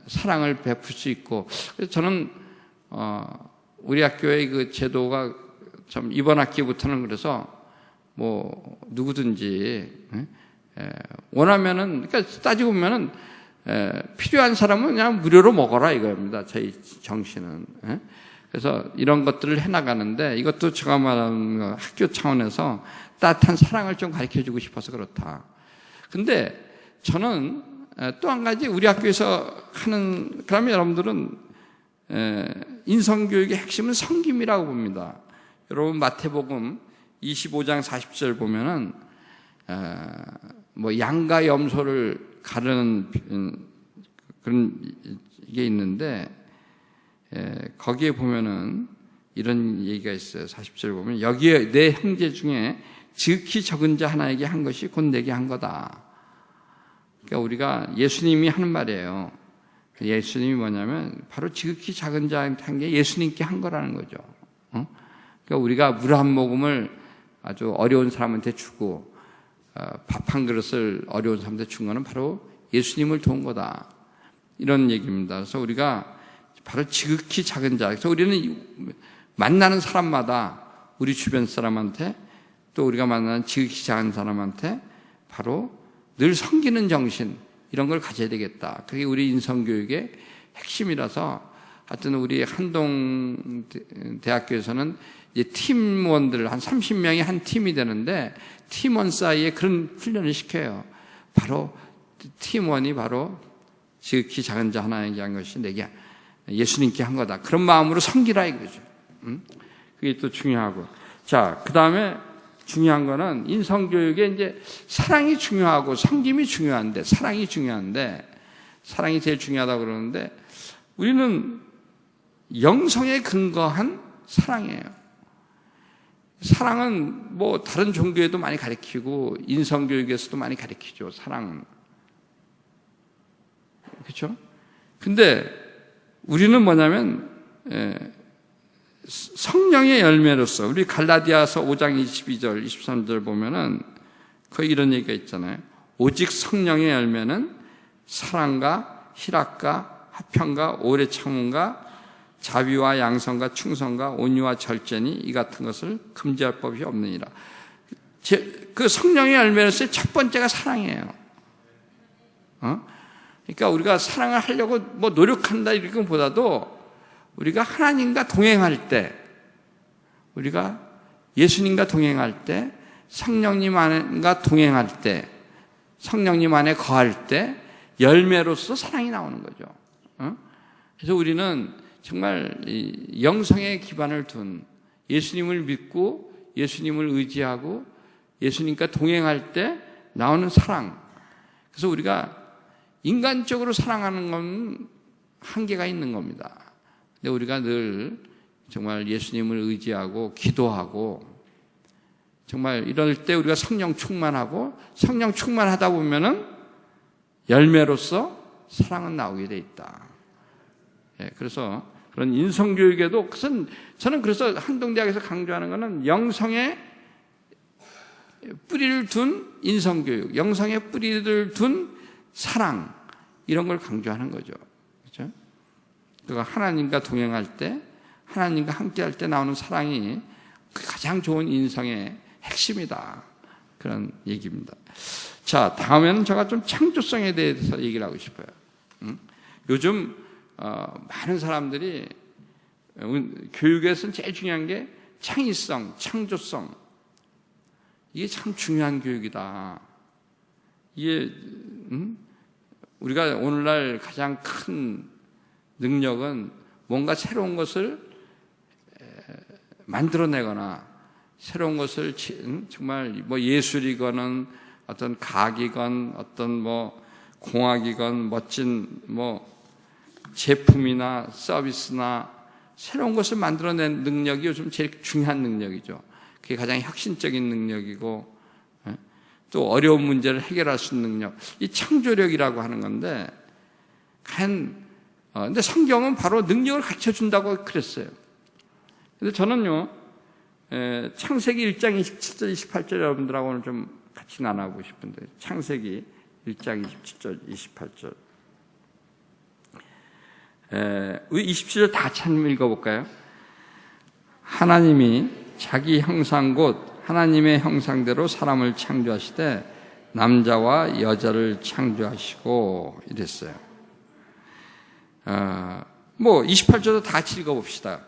사랑을 베풀 수 있고, 그래서 저는 우리 학교의 그 제도가 참 이번 학기부터는 그래서 뭐 누구든지 원하면은, 그러니까 따지고 보면은 필요한 사람은 그냥 무료로 먹어라 이거입니다. 저희 정신은. 그래서 이런 것들을 해나가는데, 이것도 제가 말하는 학교 차원에서 따뜻한 사랑을 좀 가르쳐주고 싶어서 그렇다. 근데 저는 또 한 가지 우리 학교에서 하는, 그러면 여러분들은 인성교육의 핵심은 섬김이라고 봅니다. 여러분 마태복음 25장 40절 보면은 뭐 양과 염소를 가르는 그런 게 있는데, 거기에 보면은 이런 얘기가 있어요. 40절 보면, 여기에 내 형제 중에 지극히 적은 자 하나에게 한 것이 곧 내게 한 거다. 그러니까 우리가 예수님이 하는 말이에요. 예수님이 뭐냐면 바로 지극히 작은 자한테 한 게 예수님께 한 거라는 거죠. 그러니까 우리가 물 한 모금을 아주 어려운 사람한테 주고 밥 한 그릇을 어려운 사람한테 준 거는 바로 예수님을 도운 거다. 이런 얘기입니다. 그래서 우리가 바로 지극히 작은 자. 그래서 우리는 만나는 사람마다 우리 주변 사람한테, 또 우리가 만나는 지극히 작은 사람한테 바로 늘 섬기는 정신, 이런 걸 가져야 되겠다. 그게 우리 인성교육의 핵심이라서, 하여튼 우리 한동대학교에서는 이제 팀원들 한 30명이 한 팀이 되는데, 팀원 사이에 그런 훈련을 시켜요. 바로 팀원이 바로 지극히 작은 자 하나에게 한 것이 내게 예수님께 한 거다. 그런 마음으로 섬기라 이거죠. 그게 또 중요하고. 자, 그 다음에 중요한 거는 인성교육에 이제 사랑이 중요하고 섬김이 중요한데, 사랑이 제일 중요하다고 그러는데, 우리는 영성에 근거한 사랑이에요. 사랑은 뭐 다른 종교에도 많이 가르치고 인성교육에서도 많이 가르치죠. 사랑은. 그렇죠? 근데 우리는 뭐냐면 성령의 열매로서, 우리 갈라디아서 5장 22절 23절 보면은 거의 이런 얘기가 있잖아요. 오직 성령의 열매는 사랑과 희락과 화평과 오래 참음과 자비와 양선과 충성과 온유와 절제니 이 같은 것을 금지할 법이 없느니라. 그 성령의 열매로서의 첫 번째가 사랑이에요. 그러니까 우리가 사랑을 하려고 뭐 노력한다 이런 것보다도 우리가 하나님과 동행할 때, 우리가 예수님과 동행할 때, 성령님 안과 동행할 때, 성령님 안에 거할 때 열매로서 사랑이 나오는 거죠. 그래서 우리는 정말 영성의 기반을 둔 예수님을 믿고 예수님을 의지하고 예수님과 동행할 때 나오는 사랑. 그래서 우리가 인간적으로 사랑하는 건 한계가 있는 겁니다. 근데 우리가 늘 정말 예수님을 의지하고 기도하고 정말 이럴 때 우리가 성령 충만하고 성령 충만하다 보면은 열매로서 사랑은 나오게 돼 있다. 그래서 그런 인성교육에도 저는 그래서 한동대학에서 강조하는 것은 영성의 뿌리를 둔 인성교육, 영성의 뿌리를 둔 사랑 이런 걸 강조하는 거죠. 그렇죠? 그러니까 하나님과 동행할 때, 하나님과 함께할 때 나오는 사랑이 가장 좋은 인성의 핵심이다. 그런 얘기입니다. 자, 다음에는 제가 좀 창조성에 대해서 얘기를 하고 싶어요. 요즘 많은 사람들이 교육에서는 제일 중요한 게 창의성, 창조성. 이게 참 중요한 교육이다. 이게 우리가 오늘날 가장 큰 능력은 뭔가 새로운 것을 만들어내거나 새로운 것을 정말 뭐 예술이건 어떤 가기건 어떤 뭐 공학이건 멋진 뭐 제품이나 서비스나 새로운 것을 만들어낸 능력이 요즘 제일 중요한 능력이죠. 그게 가장 혁신적인 능력이고 또 어려운 문제를 해결할 수 있는 능력, 이 창조력이라고 하는 건데 근데 성경은 바로 능력을 가르쳐준다고 그랬어요. 그래서 저는요 창세기 1장 27절 28절 여러분들하고 오늘 좀 같이 나눠보고 싶은데 창세기 1장 27절 28절 27절 다 같이 한번 읽어볼까요? 하나님이 자기 형상 곧 하나님의 형상대로 사람을 창조하시되 남자와 여자를 창조하시고 이랬어요. 뭐 28절도 다 같이 읽어봅시다.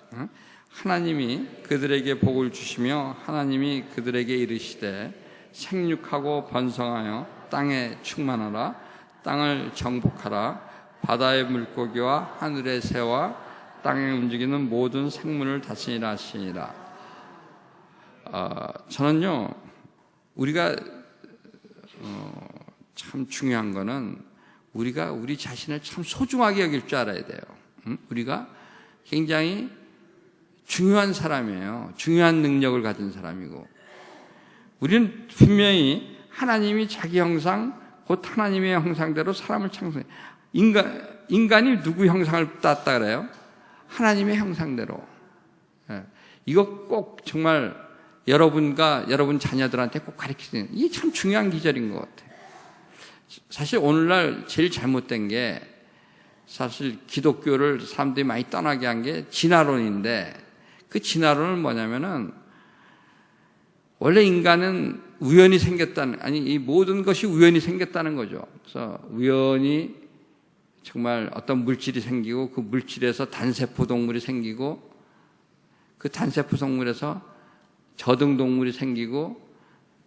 하나님이 그들에게 복을 주시며 하나님이 그들에게 이르시되 생육하고 번성하여 땅에 충만하라 땅을 정복하라 바다의 물고기와 하늘의 새와 땅에 움직이는 모든 생물을 다스리라 하시니라. 저는요 우리가 참 중요한 거는 우리가 우리 자신을 참 소중하게 여길 줄 알아야 돼요. 우리가 굉장히 중요한 사람이에요. 중요한 능력을 가진 사람이고 우리는 분명히 하나님이 자기 형상 곧 하나님의 형상대로 사람을 창조해. 인간이 누구 형상을 땄다 그래요? 하나님의 형상대로. 이거 꼭 정말 여러분과 여러분 자녀들한테 꼭 가르치는 이게 참 중요한 기절인 것 같아요. 사실 오늘날 제일 잘못된 게 사실 기독교를 사람들이 많이 떠나게 한 게 진화론인데 그 진화론은 뭐냐면은 원래 인간은 우연히 생겼다는 이 모든 것이 우연히 생겼다는 거죠. 그래서 우연히 정말 어떤 물질이 생기고 그 물질에서 단세포 동물이 생기고 그 단세포 동물에서 저등 동물이 생기고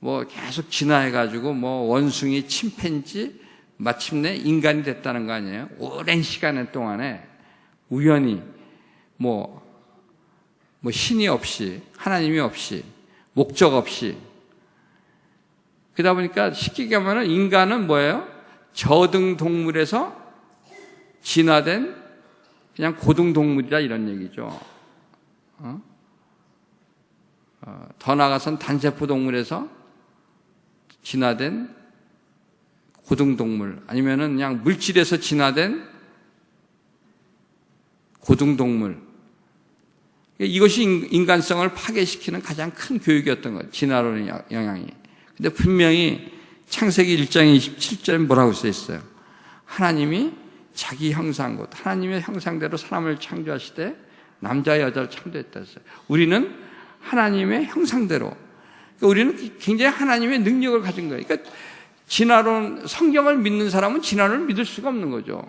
뭐 계속 진화해가지고 뭐 원숭이, 침팬지 마침내 인간이 됐다는 거 아니에요? 오랜 시간 동안에 우연히 뭐 신이 없이 하나님이 없이 목적 없이 그러다 보니까 쉽게 얘기하면 인간은 뭐예요? 저등 동물에서 진화된 그냥 고등 동물이라 이런 얘기죠. 더 나아가선 단세포 동물에서 진화된 고등 동물 아니면은 그냥 물질에서 진화된 고등 동물. 이것이 인간성을 파괴시키는 가장 큰 교육이었던 거예요. 진화론의 영향이. 근데 분명히 창세기 1장 27절에 뭐라고 써 있어요? 하나님이 자기 형상 곧 하나님의 형상대로 사람을 창조하시되 남자 여자를 창조했다 했어요. 우리는 하나님의 형상대로, 그러니까 우리는 굉장히 하나님의 능력을 가진 거예요. 그러니까 진화론, 성경을 믿는 사람은 진화론을 믿을 수가 없는 거죠.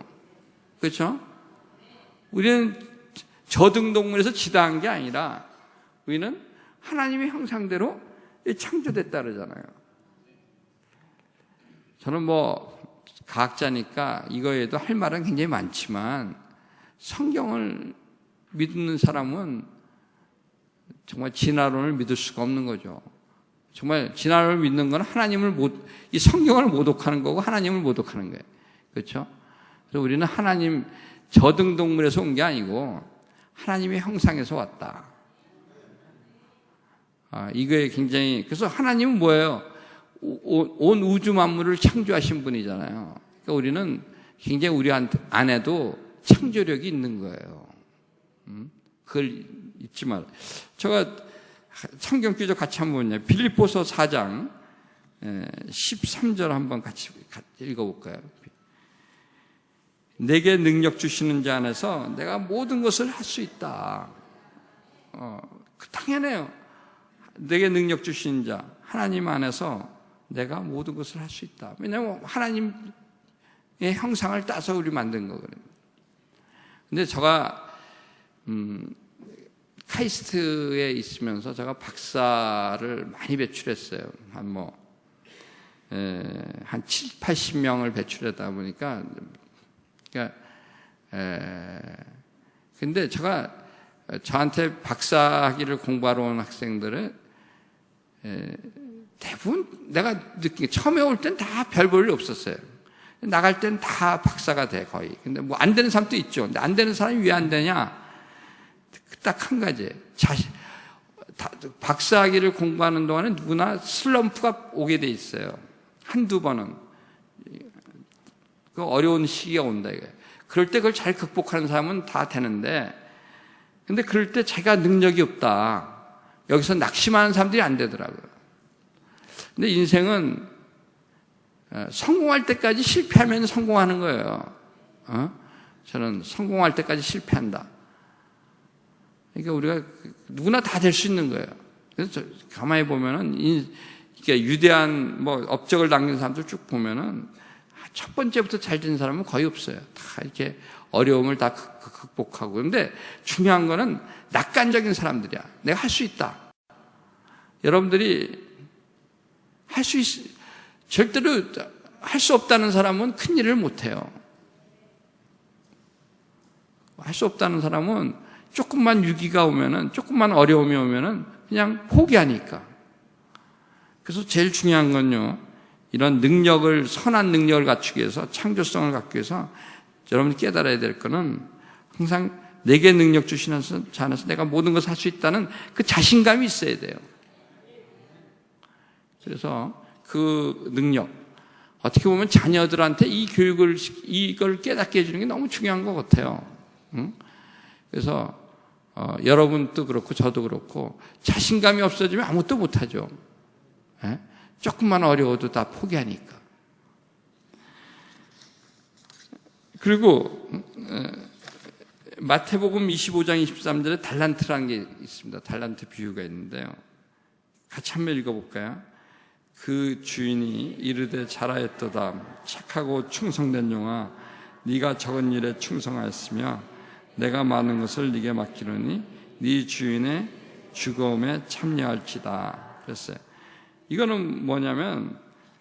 그렇죠? 우리는 저등동물에서 지다한 게 아니라 우리는 하나님의 형상대로 창조됐다 그러잖아요. 저는 뭐 과학자니까 이거에도 할 말은 굉장히 많지만 성경을 믿는 사람은 정말 진화론을 믿을 수가 없는 거죠. 정말 진화론을 믿는 건 이 성경을 모독하는 거고 하나님을 모독하는 거예요. 그렇죠? 그래서 우리는 하나님 저등동물에서 온 게 아니고 하나님의 형상에서 왔다. 이거에 굉장히, 그래서 하나님은 뭐예요? 온 우주 만물을 창조하신 분이잖아요. 그러니까 우리는 굉장히 우리 안에도 창조력이 있는 거예요. 그걸 잊지 말아요. 제가 성경 교재 같이 한번 보냐. 빌립보서 4장 13절 한번 같이 읽어볼까요? 내게 능력 주시는 자 안에서 내가 모든 것을 할 수 있다. 당연해요. 내게 능력 주시는 자 하나님 안에서 내가 모든 것을 할 수 있다. 왜냐하면 하나님의 형상을 따서 우리 만든 거거든요. 근데 제가 카이스트에 있으면서 제가 박사를 많이 배출했어요. 한 7, 80명을 배출하다 보니까, 근데 제가 저한테 박사학위를 공부하러 온 학생들은 대부분 내가 느낀 게 처음에 올 땐 다 별 볼 일 없었어요. 나갈 땐 다 박사가 돼, 거의. 근데 뭐 안 되는 사람도 있죠. 근데 안 되는 사람이 왜 안 되냐? 딱 한 가지. 박사학위를 공부하는 동안에 누구나 슬럼프가 오게 돼 있어요. 한두 번은. 그 어려운 시기가 온다, 이거예요. 그럴 때 그걸 잘 극복하는 사람은 다 되는데, 근데 그럴 때 자기가 능력이 없다. 여기서 낙심하는 사람들이 안 되더라고요. 근데 인생은 성공할 때까지 실패하면 성공하는 거예요. 저는 성공할 때까지 실패한다. 그러니까 우리가 누구나 다 될 수 있는 거예요. 그래서 가만히 보면은 유대한 업적을 남긴 사람들 쭉 보면은 첫 번째부터 잘 된 사람은 거의 없어요. 다 이렇게 어려움을 다 극복하고. 그런데 중요한 거는 낙관적인 사람들이야. 내가 할 수 있다. 여러분들이 절대로 할 수 없다는 사람은 큰 일을 못 해요. 할 수 없다는 사람은 조금만 위기가 오면은, 조금만 어려움이 오면은 그냥 포기하니까. 그래서 제일 중요한 건요, 이런 능력을, 선한 능력을 갖추기 위해서, 창조성을 갖기 위해서 여러분이 깨달아야 될 거는 항상 내게 능력 주시는 자 안에서 내가 모든 것을 할 수 있다는 그 자신감이 있어야 돼요. 그래서 그 능력, 어떻게 보면 자녀들한테 이걸 깨닫게 해주는 게 너무 중요한 것 같아요. 그래서 여러분도 그렇고 저도 그렇고 자신감이 없어지면 아무것도 못하죠. 조금만 어려워도 다 포기하니까. 그리고 마태복음 25장 23절에 달란트라는 게 있습니다. 달란트 비유가 있는데요. 같이 한번 읽어볼까요? 그 주인이 이르되 잘하였도다. 착하고 충성된 종아, 네가 적은 일에 충성하였으며 내가 많은 것을 네게 맡기노니 네 주인의 즐거움에 참여할지다. 그랬어요. 이거는 뭐냐면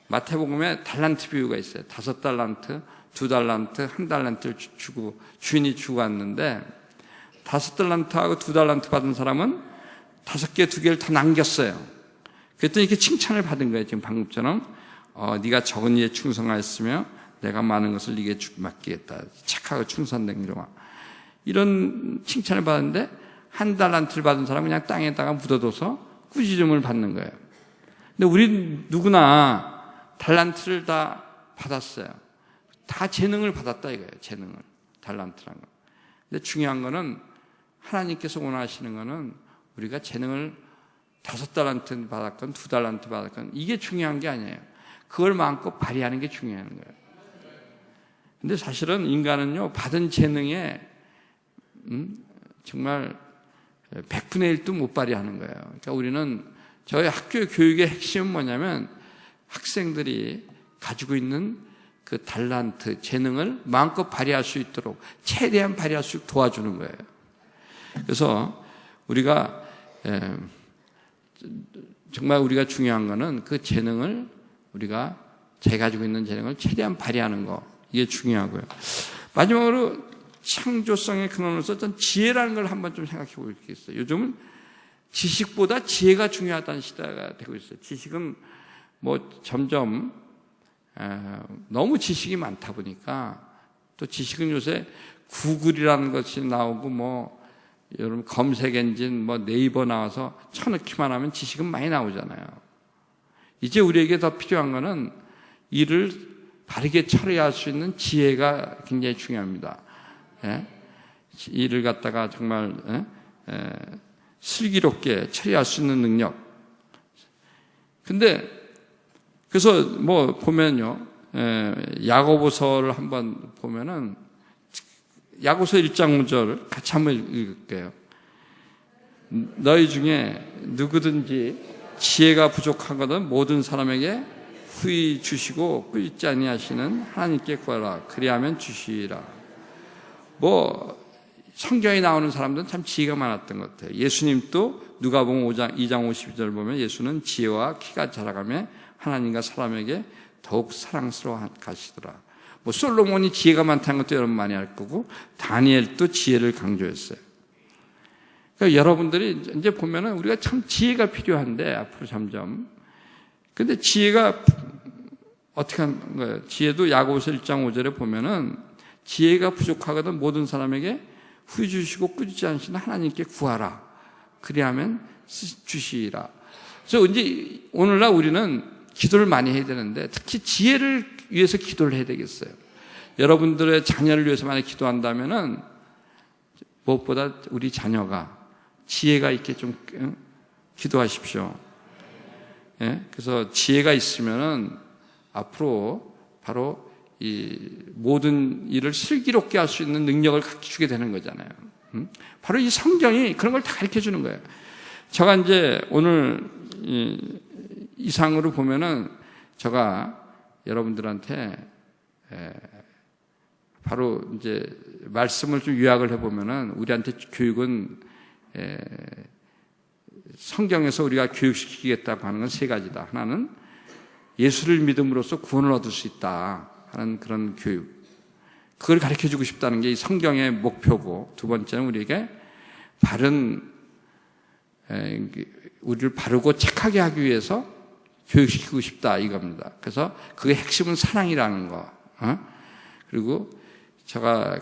마태복음에 달란트 비유가 있어요. 5달란트, 2달란트, 1달란트를 주고 주인이 주고 왔는데 5달란트하고 2달란트 받은 사람은 5개, 2개를 더 남겼어요. 그랬더니 이렇게 칭찬을 받은 거예요. 지금 방금처럼 네가 적은 일에 충성하였으며 내가 많은 것을 네게 맡기겠다. 착하고 충성된 종아. 이런 칭찬을 받았는데 1달란트를 받은 사람은 그냥 땅에다가 묻어둬서 꾸지름을 받는 거예요. 근데 우리 누구나 달란트를 다 받았어요. 다 재능을 받았다 이거예요. 재능을. 달란트란 거. 근데 중요한 거는 하나님께서 원하시는 거는 우리가 재능을 5달란트 받았건 2달란트 받았건 이게 중요한 게 아니에요. 그걸 마음껏 발휘하는 게 중요한 거예요. 근데 사실은 인간은요, 받은 재능에 정말 100분의 1도 못 발휘하는 거예요. 그러니까 우리는 저희 학교 교육의 핵심은 뭐냐면 학생들이 가지고 있는 그 달란트, 재능을 마음껏 발휘할 수 있도록 최대한 발휘할 수 있도록 도와주는 거예요. 그래서 우리가 정말 우리가 중요한 거는 그 재능을 우리가 제 가지고 있는 재능을 최대한 발휘하는 거, 이게 중요하고요. 마지막으로 창조성의 근원으로서 전 지혜라는 걸 한번 좀 생각해 볼 게 있어요. 요즘은 지식보다 지혜가 중요하다는 시대가 되고 있어요. 지식은 뭐 점점 너무 지식이 많다 보니까, 또 지식은 요새 구글이라는 것이 나오고 뭐 여러분 검색 엔진 뭐 네이버 나와서 쳐넣기만 하면 지식은 많이 나오잖아요. 이제 우리에게 더 필요한 거는 일을 바르게 처리할 수 있는 지혜가 굉장히 중요합니다. 일을 갖다가 정말 슬기롭게 처리할 수 있는 능력. 근데 그래서 뭐 보면요, 야고보서를 한번 보면은 야고보서 1장 5절 같이 한번 읽을게요. 너희 중에 누구든지 지혜가 부족하거든 모든 사람에게 후히 주시고 꾸짖지 아니하시는 하나님께 구하라. 그리하면 주시리라. 뭐 성경에 나오는 사람들은 참 지혜가 많았던 것 같아요. 예수님도 누가복음 2장 52절 보면 예수는 지혜와 키가 자라가며 하나님과 사람에게 더욱 사랑스러워 가시더라. 뭐 솔로몬이 지혜가 많다는 것도 여러분 많이 알 거고, 다니엘도 지혜를 강조했어요. 그러니까 여러분들이 이제 보면은 우리가 참 지혜가 필요한데 앞으로 점점. 근데 지혜가 어떻게 하는 거예요? 지혜도 야고보서 1장 5절에 보면은 지혜가 부족하거든 모든 사람에게 후히 주시고 꾸짖지 않으시는 하나님께 구하라. 그리하면 주시리라. 그래서 이제 오늘날 우리는 기도를 많이 해야 되는데 특히 지혜를 위해서 기도를 해야 되겠어요. 여러분들의 자녀를 위해서 만약 기도한다면은 무엇보다 우리 자녀가 지혜가 있게 좀 기도하십시오. 그래서 지혜가 있으면은 앞으로 바로 이 모든 일을 슬기롭게 할 수 있는 능력을 갖추게 되는 거잖아요. 바로 이 성경이 그런 걸 다 가르쳐 주는 거예요. 제가 이제 오늘 이상으로 보면은 제가 여러분들한테 바로 이제 말씀을 좀 요약을 해보면은 우리한테 교육은 성경에서 우리가 교육시키겠다고 하는 건 세 가지다. 하나는 예수를 믿음으로써 구원을 얻을 수 있다 하는 그런 교육. 그걸 가르쳐주고 싶다는 게 이 성경의 목표고, 두 번째는 우리에게 우리를 바르고 착하게 하기 위해서 교육시키고 싶다 이겁니다. 그래서 그게 핵심은 사랑이라는 거. 그리고 제가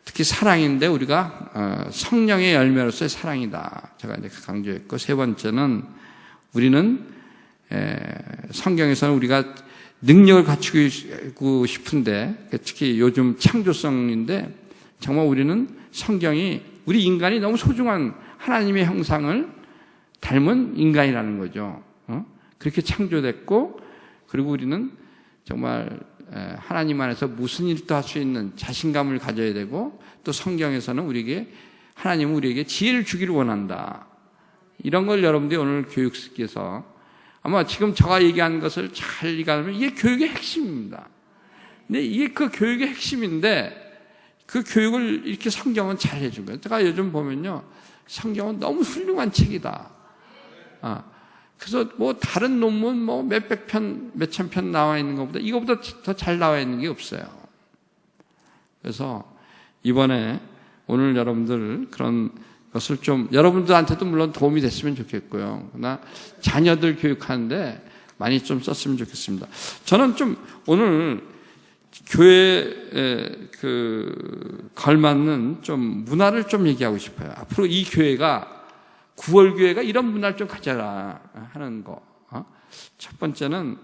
특히 사랑인데 우리가 성령의 열매로서의 사랑이다. 제가 이제 강조했고, 세 번째는 우리는 성경에서는 우리가 능력을 갖추고 싶은데, 특히 요즘 창조성인데 정말 우리는 성경이 우리 인간이 너무 소중한 하나님의 형상을 닮은 인간이라는 거죠. 그렇게 창조됐고, 그리고 우리는 정말 하나님 안에서 무슨 일도 할 수 있는 자신감을 가져야 되고, 또 성경에서는 하나님은 우리에게 지혜를 주기를 원한다. 이런 걸 여러분들이 오늘 교육께서 아마 지금 제가 얘기한 것을 잘 이해하면 이게 교육의 핵심입니다. 근데 이게 그 교육의 핵심인데 그 교육을 이렇게 성경은 잘 해준 거예요. 제가 요즘 보면요, 성경은 너무 훌륭한 책이다. 그래서 뭐 다른 논문 뭐 몇백 편, 몇천 편 나와 있는 것보다 이거보다 더 잘 나와 있는 게 없어요. 그래서 이번에 오늘 여러분들 그런 것을 좀 여러분들한테도 물론 도움이 됐으면 좋겠고요. 그러나 자녀들 교육하는데 많이 좀 썼으면 좋겠습니다. 저는 좀 오늘 교회에 걸맞는 좀 문화를 좀 얘기하고 싶어요. 앞으로 이 교회가 9월 교회가 이런 문화를 좀 가져라 하는 거. 첫 번째는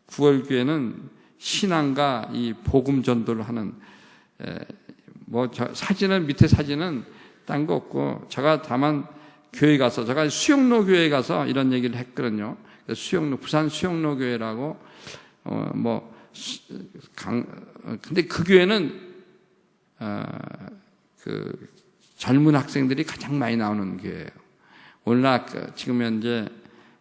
9월 교회는 신앙과 이 복음 전도를 하는, 사진은 밑에 사진은 딴 거 없고, 제가 다만 교회 가서, 제가 수영로 교회에 가서 이런 얘기를 했거든요. 부산 수영로 교회라고, 근데 그 교회는, 젊은 학생들이 가장 많이 나오는 교회예요. 오늘날 지금 현재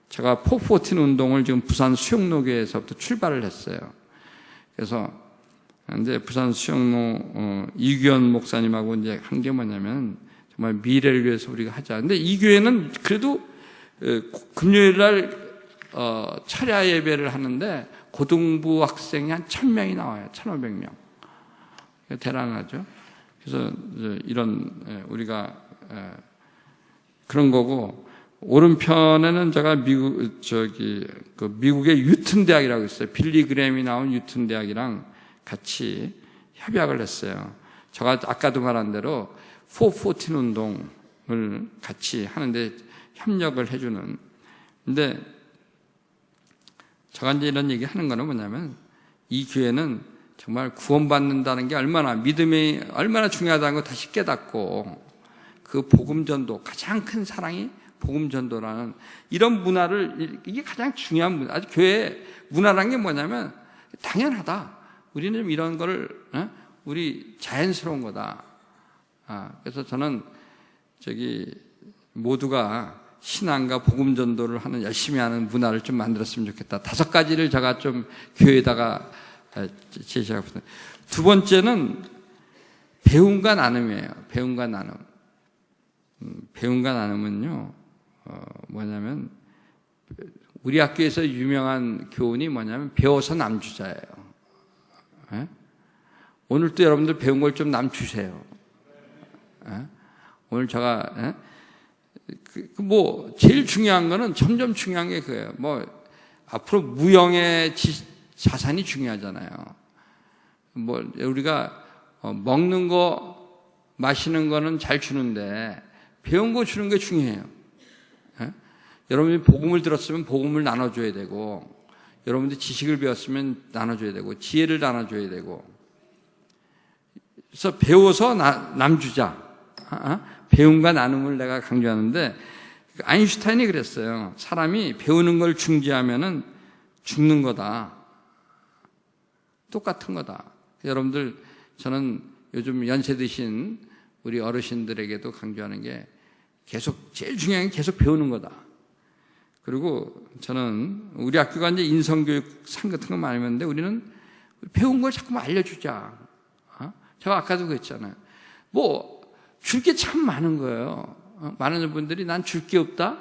제가 포14 운동을 지금 부산 수영로교회에서부터 출발을 했어요. 그래서 이제 부산 수영로 이규현 목사님하고 이제 한 게 뭐냐면 정말 미래를 위해서 우리가 하자. 근데 이 교회는 그래도 금요일 날 철야 예배를 하는데 고등부 학생이 한 1000명이 나와요. 1500명. 대단하죠. 그래서 이런 우리가 그런 거고, 오른편에는 제가 미국의 유튼 대학이라고 있어요. 빌리 그램이 나온 유튼 대학이랑 같이 협약을 했어요. 제가 아까도 말한 대로 414 운동을 같이 하는데 협력을 해주는. 근데 제가 이제 이런 얘기 하는 거는 뭐냐면, 이 교회는 정말 구원받는다는 게 얼마나, 믿음이 얼마나 중요하다는 걸 다시 깨닫고, 그 복음 전도, 가장 큰 사랑이 복음 전도라는 이런 문화를, 이게 가장 중요한 문화. 아주 교회 문화라는 게 뭐냐면 당연하다. 우리는 이런 거를 우리 자연스러운 거다. 그래서 저는 모두가 신앙과 복음 전도를 하는, 열심히 하는 문화를 좀 만들었으면 좋겠다. 5가지를 제가 좀 교회에다가 제시하고, 두 번째는 배움과 나눔이에요. 배움과 나눔. 배움과 나눔은요, 뭐냐면, 우리 학교에서 유명한 교훈이 뭐냐면, 배워서 남 주자예요. 예? 오늘 또 여러분들 배운 걸 좀 남 주세요. 예? 오늘 제가, 제일 중요한 거는 점점 중요한 게 그거예요. 앞으로 무형의 자산이 중요하잖아요. 우리가 먹는 거, 마시는 거는 잘 주는데, 배운 거 주는 게 중요해요. 예? 여러분이 복음을 들었으면 복음을 나눠줘야 되고, 여러분들이 지식을 배웠으면 나눠줘야 되고, 지혜를 나눠줘야 되고. 그래서 배워서 남주자. 배움과 나눔을 내가 강조하는데, 아인슈타인이 그랬어요. 사람이 배우는 걸 중지하면은 죽는 거다. 똑같은 거다. 여러분들, 저는 요즘 연세 드신 우리 어르신들에게도 강조하는 게, 제일 중요한 게 계속 배우는 거다. 그리고 저는 우리 학교가 이제 인성교육상 같은 거 많이 했는데, 우리는 배운 걸 자꾸만 알려주자. 제가 아까도 그랬잖아요. 줄 게 참 많은 거예요. 많은 분들이 난 줄 게 없다?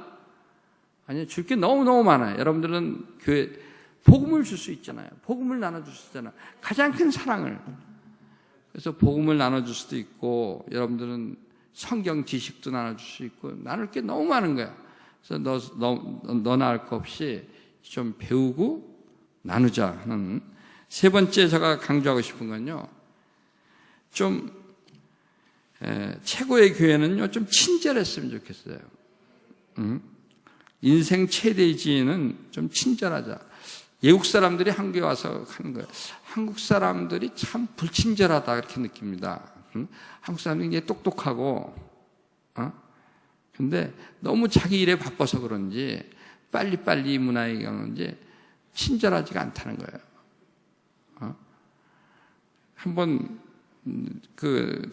아니요, 줄 게 너무너무 많아요. 여러분들은 교회 복음을 줄 수 있잖아요. 복음을 나눠줄 수 있잖아요. 가장 큰 사랑을. 그래서 복음을 나눠줄 수도 있고, 여러분들은 성경 지식도 나눠줄 수 있고, 나눌 게 너무 많은 거야. 그래서 너나 할 거 없이 좀 배우고 나누자 하는. 세 번째 제가 강조하고 싶은 건요, 최고의 교회는요, 좀 친절했으면 좋겠어요. 인생 최대의 지혜는 좀 친절하자. 외국 사람들이 한국에 와서 하는 거예요. 한국 사람들이 참 불친절하다, 그렇게 느낍니다. 한국 사람들이 이제 똑똑하고, 근데 너무 자기 일에 바빠서 그런지, 빨리빨리 문화에 가는지 친절하지가 않다는 거예요. 한번,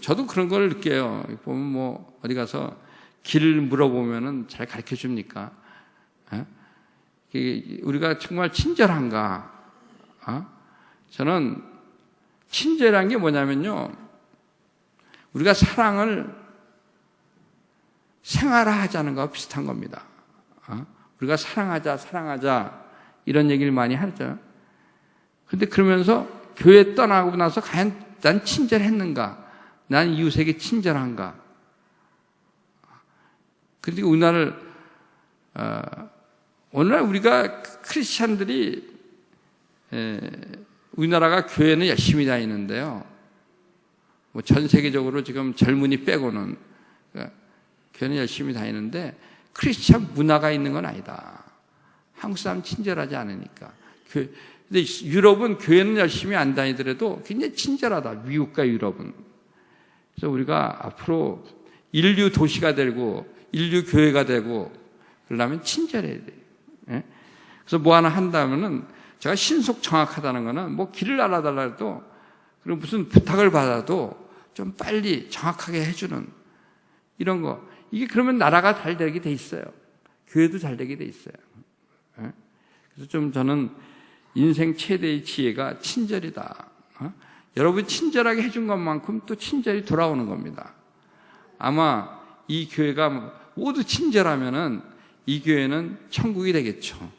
저도 그런 걸 느껴요. 보면 어디 가서 길을 물어보면은 잘 가르쳐 줍니까? 우리가 정말 친절한가? 저는 친절한 게 뭐냐면요, 우리가 사랑을 생활화하자는 거와 비슷한 겁니다. 우리가 사랑하자 이런 얘기를 많이 하죠. 근데 그러면서 교회 떠나고 나서 과연 난 친절했는가? 난 이웃에게 친절한가? 그런데 오늘날 우리가 크리스찬들이, 우리나라가 교회는 열심히 다니는데요, 전 세계적으로 지금 젊은이 빼고는 교회는 열심히 다니는데 크리스찬 문화가 있는 건 아니다. 한국 사람 친절하지 않으니까. 근데 유럽은 교회는 열심히 안 다니더라도 굉장히 친절하다. 미국과 유럽은. 그래서 우리가 앞으로 인류 도시가 되고 인류 교회가 되고 그러려면 친절해야 돼요. 그래서 하나 한다면은, 제가 신속 정확하다는 거는 길을 알아달라도, 그리고 무슨 부탁을 받아도 좀 빨리 정확하게 해주는, 이런 거. 이게 그러면 나라가 잘 되게 돼 있어요. 교회도 잘 되게 돼 있어요. 그래서 좀 저는 인생 최대의 지혜가 친절이다. 여러분 친절하게 해준 것만큼 또 친절이 돌아오는 겁니다. 아마 이 교회가 모두 친절하면은 이 교회는 천국이 되겠죠.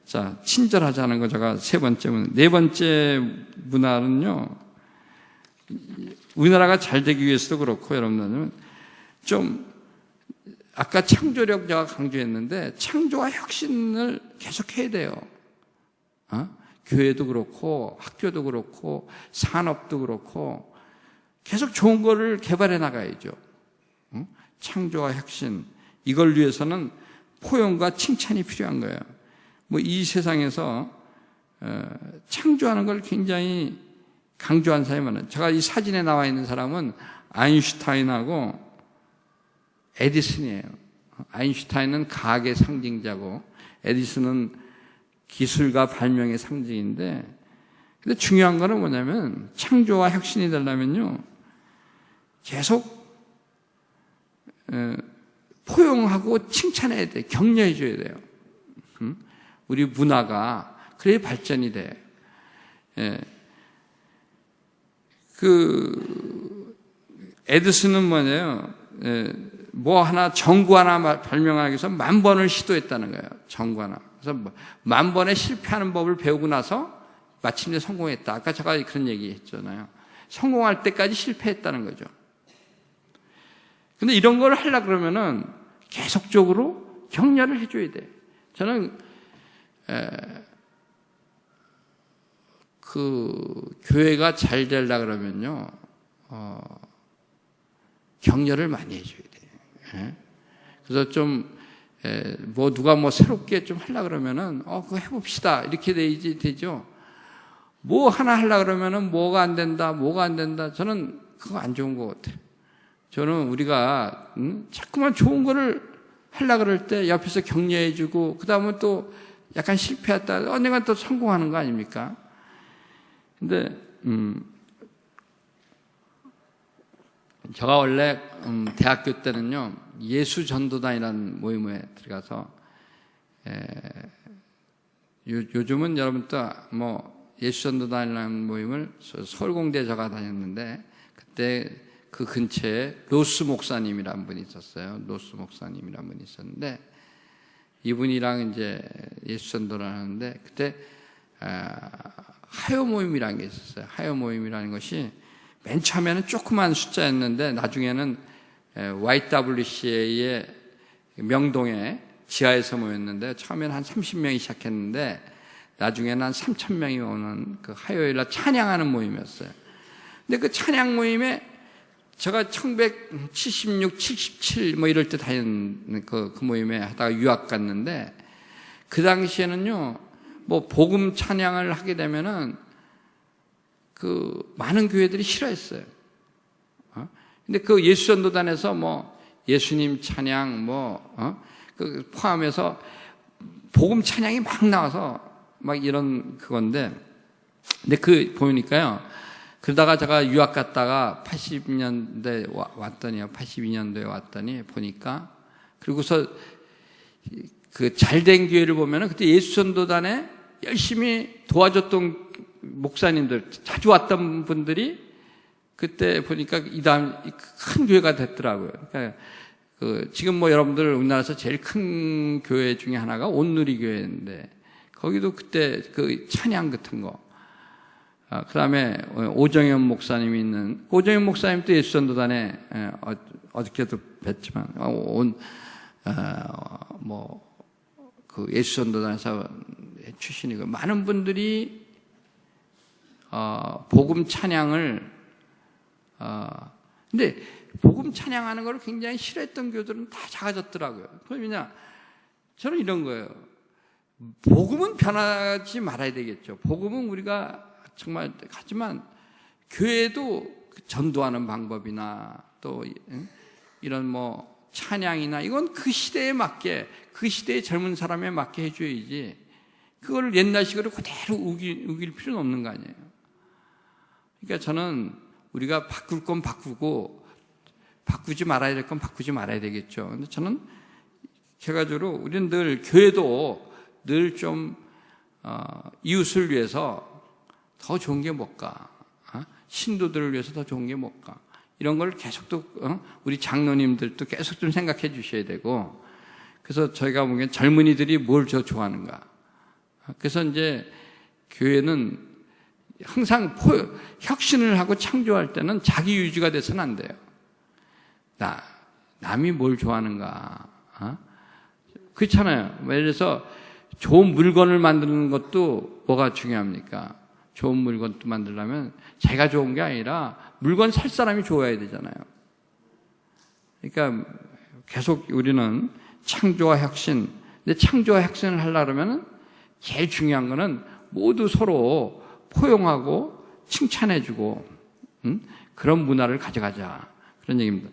자, 친절하자는 거 제가 세 번째 문화. 네 번째 문화는요, 우리나라가 잘 되기 위해서도 그렇고, 여러분들은 좀, 아까 창조력 제가 강조했는데, 창조와 혁신을 계속 해야 돼요. 교회도 그렇고, 학교도 그렇고, 산업도 그렇고, 계속 좋은 거를 개발해 나가야죠. 창조와 혁신. 이걸 위해서는 포용과 칭찬이 필요한 거예요. 뭐 이 세상에서 창조하는 걸 굉장히 강조한 사람이 많아요. 제가 이 사진에 나와 있는 사람은 아인슈타인하고 에디슨이에요. 아인슈타인은 과학의 상징자고 에디슨은 기술과 발명의 상징인데, 근데 중요한 거는 뭐냐면 창조와 혁신이 되려면요 계속 포용하고 칭찬해야 돼. 격려해 줘야 돼요. 우리 문화가 그래야 발전이 돼. 그 에디슨은 뭐냐요? 뭐 하나 전구 하나 발명하기 위해서 10,000번을 시도했다는 거예요. 전구 하나. 그래서 10,000번에 실패하는 법을 배우고 나서 마침내 성공했다. 아까 제가 그런 얘기 했잖아요. 성공할 때까지 실패했다는 거죠. 근데 이런 걸 하려고 그러면은 계속적으로 격려를 해줘야 돼. 저는, 교회가 잘 되려고 그러면요, 격려를 많이 해줘야 돼. 그래서 좀, 누가 새롭게 좀 하려고 그러면은, 그거 해봅시다. 이렇게 되죠. 뭐 하나 하려고 그러면은 뭐가 안 된다. 저는 그거 안 좋은 것 같아요. 저는 우리가 자꾸만 좋은 거를 하려고 그럴 때 옆에서 격려해주고 그 다음에 또 약간 실패했다 언젠가 또 성공하는 거 아닙니까? 근데 제가 원래 대학교 때는요 예수전도단이라는 모임에 들어가서 요즘은 여러분도 예수전도단이라는 모임을 서울공대에 제가 다녔는데 그때 그 근처에 로스 목사님이라는 분이 있었어요. 로스 목사님이라는 분이 있었는데 이분이랑 이제 예수전도를 하는데 그때 하요 모임이라는 게 있었어요. 하요 모임이라는 것이 맨 처음에는 조그만 숫자였는데 나중에는 YWCA의 명동에 지하에서 모였는데 처음에는 한 30명이 시작했는데 나중에는 한 3,000명이 오는 그 화요일날 찬양하는 모임이었어요. 근데 그 찬양 모임에 제가 1976, 77 이럴 때 다니는 그 모임에 하다가 유학 갔는데 그 당시에는요 복음 찬양을 하게 되면은 많은 교회들이 싫어했어요. 근데 그 예수전도단에서 예수님 찬양 포함해서 복음 찬양이 막 나와서 이런 그건데 근데 보니까요. 그러다가 제가 유학 갔다가 80년대에 왔더니 보니까 그리고서 그 잘된 교회를 보면은 그때 예수전도단에 열심히 도와줬던 목사님들 자주 왔던 분들이 그때 보니까 이 다음 큰 교회가 됐더라고요. 그러니까 지금 여러분들 우리나라에서 제일 큰 교회 중에 하나가 온누리 교회인데 거기도 그때 그 찬양 같은 거. 그 다음에 오정현 목사님이 있는, 오정현 목사님도 예수전도단에 어저께도 뵀지만, 예수전도단에서 출신이고, 많은 분들이, 복음 찬양을, 근데 복음 찬양하는 걸 굉장히 싫어했던 교들은 다 작아졌더라고요. 그러면 저는 이런 거예요. 복음은 변하지 말아야 되겠죠. 복음은 우리가 정말 하지만 교회도 전도하는 방법이나 또 이런 찬양이나 이건 그 시대에 맞게 그 시대의 젊은 사람에 맞게 해줘야지 그걸 옛날식으로 그대로 우길 필요는 없는 거 아니에요. 그러니까 저는 우리가 바꿀 건 바꾸고 바꾸지 말아야 될 건 바꾸지 말아야 되겠죠. 근데 저는 결과적으로 우리는 늘 교회도 늘 좀 이웃을 위해서 더 좋은 게 뭘까? 신도들을 위해서 더 좋은 게 뭘까? 이런 걸 계속 또 우리 장로님들도 계속 좀 생각해 주셔야 되고, 그래서 저희가 보기엔 젊은이들이 뭘 더 좋아하는가? 그래서 이제 교회는 항상 혁신을 하고 창조할 때는 자기 유지가 돼서는 안 돼요. 남이 뭘 좋아하는가? 그렇잖아요. 예를 들어서 좋은 물건을 만드는 것도 뭐가 중요합니까? 좋은 물건도 만들려면 제가 좋은 게 아니라 물건 살 사람이 좋아야 되잖아요. 그러니까 계속 우리는 창조와 혁신, 근데 창조와 혁신을 하려면 제일 중요한 거는 모두 서로 포용하고 칭찬해주고 그런 문화를 가져가자, 그런 얘기입니다.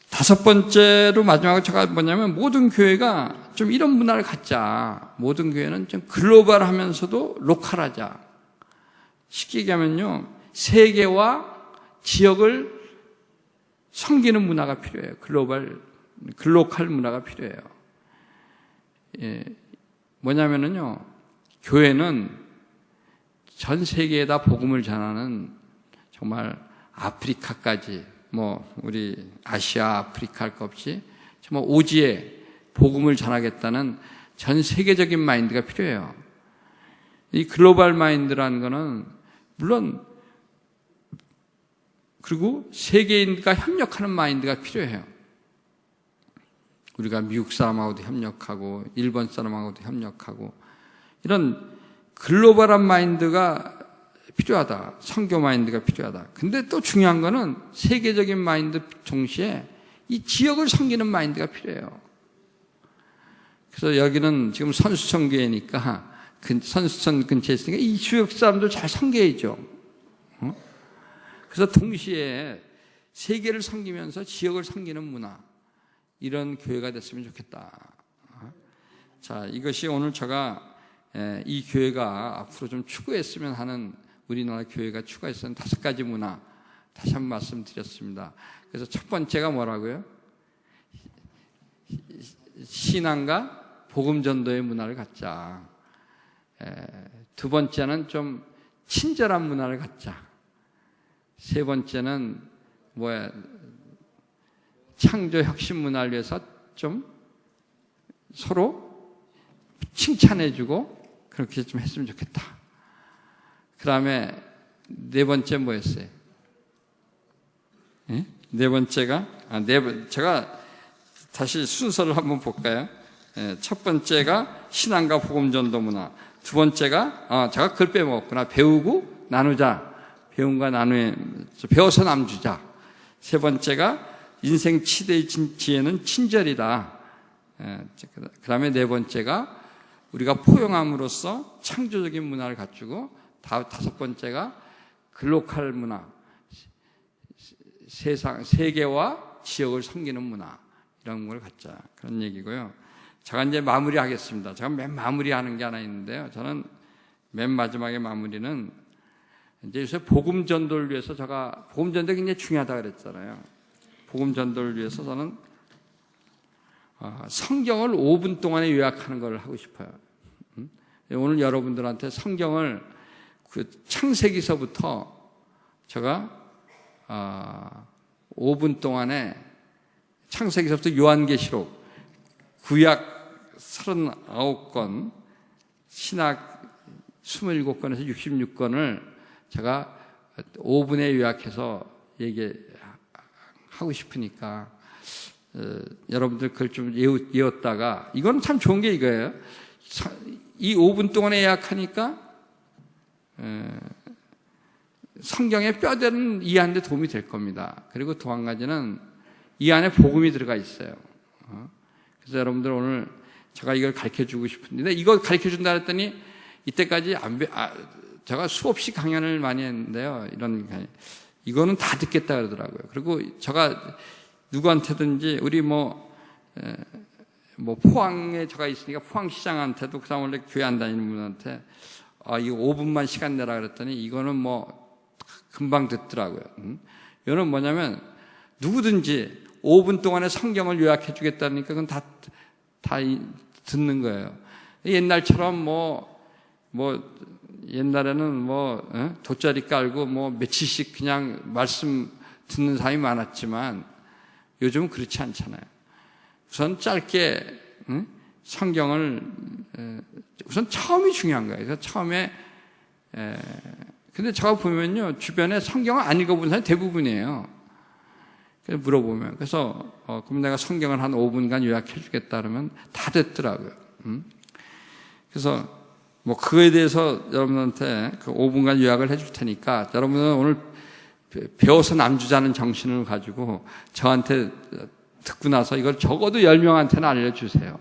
다섯 번째로 마지막으로 제가 뭐냐면, 모든 교회가 좀 이런 문화를 갖자. 모든 교회는 좀 글로벌하면서도 로컬하자. 쉽게 얘기하면요, 세계와 지역을 섬기는 문화가 필요해요. 글로컬 문화가 필요해요. 뭐냐면은요, 교회는 전 세계에다 복음을 전하는, 정말 아프리카까지, 우리 아시아, 아프리카 할 것 없이 정말 오지에 복음을 전하겠다는 전 세계적인 마인드가 필요해요. 이 글로벌 마인드라는 거는 물론, 그리고 세계인과 협력하는 마인드가 필요해요. 우리가 미국 사람하고도 협력하고 일본 사람하고도 협력하고 이런 글로벌한 마인드가 필요하다. 선교 마인드가 필요하다. 근데 또 중요한 거는 세계적인 마인드 동시에 이 지역을 섬기는 마인드가 필요해요. 그래서 여기는 지금 선수촌 교회니까, 선수촌 근처에 있으니까 이 지역 사람들 잘 섬겨야죠. 그래서 동시에 세계를 섬기면서 지역을 섬기는 문화, 이런 교회가 됐으면 좋겠다. 자, 이것이 오늘 제가 이 교회가 앞으로 좀 추구했으면 하는, 우리나라 교회가 추구했으면 5가지 문화 다시 한번 말씀드렸습니다. 그래서 첫 번째가 뭐라고요? 신앙과 복음 전도의 문화를 갖자. 두 번째는 좀 친절한 문화를 갖자. 세 번째는 창조 혁신 문화를 위해서 좀 서로 칭찬해주고 그렇게 좀 했으면 좋겠다. 그 다음에 네 번째 뭐였어요? 네 번째가, 제가 다시 순서를 한번 볼까요? 첫 번째가 신앙과 복음 전도 문화. 두 번째가, 제가 그걸 빼먹었구나. 배우고 나누자. 배움과 배워서 남주자. 세 번째가 인생 최대의 지혜는 친절이다. 그 다음에 네 번째가 우리가 포용함으로써 창조적인 문화를 갖추고, 다섯 번째가 글로컬 문화, 세계와 지역을 섬기는 문화, 이런 걸 갖자, 그런 얘기고요. 제가 이제 마무리하겠습니다. 제가 맨 마무리하는 게 하나 있는데요. 저는 맨 마지막에 마무리는 이제 요새 복음 전도를 위해서, 제가 복음 전도가 굉장히 중요하다 그랬잖아요. 복음 전도를 위해서 저는 성경을 5분 동안에 요약하는 걸 하고 싶어요. 오늘 여러분들한테 성경을 창세기서부터 제가 5분 동안에 창세기서부터 요한계시록, 구약 39권, 신약 27권에서 66권을 제가 5분에 요약해서 얘기하고 싶으니까 여러분들 그걸 좀 외웠다가, 이건 참 좋은 게 이거예요. 이 5분 동안에 요약하니까 성경의 뼈대는 이해하는 데 도움이 될 겁니다. 그리고 또 한 가지는 이 안에 복음이 들어가 있어요. 그래서 여러분들 오늘 제가 이걸 가르쳐주고 싶은데, 이거 가르쳐준다 했더니 이때까지 제가 수없이 강연을 많이 했는데요. 이거는 다 듣겠다 그러더라고요. 그리고 제가 누구한테든지, 우리 포항에 제가 있으니까 포항시장한테도, 그 다음 원래 교회 안 다니는 분한테 이거 5분만 시간 내라 그랬더니 이거는 금방 듣더라고요. 이거는 뭐냐면 누구든지 5분 동안에 성경을 요약해 주겠다니까 그건 다 듣는 거예요. 옛날처럼 옛날에는 돗자리 깔고 며칠씩 그냥 말씀 듣는 사람이 많았지만 요즘은 그렇지 않잖아요. 우선 짧게 성경을 우선 처음이 중요한 거예요. 그래서 처음에 근데 제가 보면요 주변에 성경을 안 읽어본 사람이 대부분이에요. 그래서 물어보면 그럼 내가 성경을 한 5분간 요약해 주겠다 그러면 다 됐더라고요. 그래서 그거에 대해서 여러분한테 그 5분간 요약을 해줄 테니까 여러분은 오늘 배워서 남주자는 정신을 가지고 저한테 듣고 나서 이걸 적어도 10명한테는 알려주세요.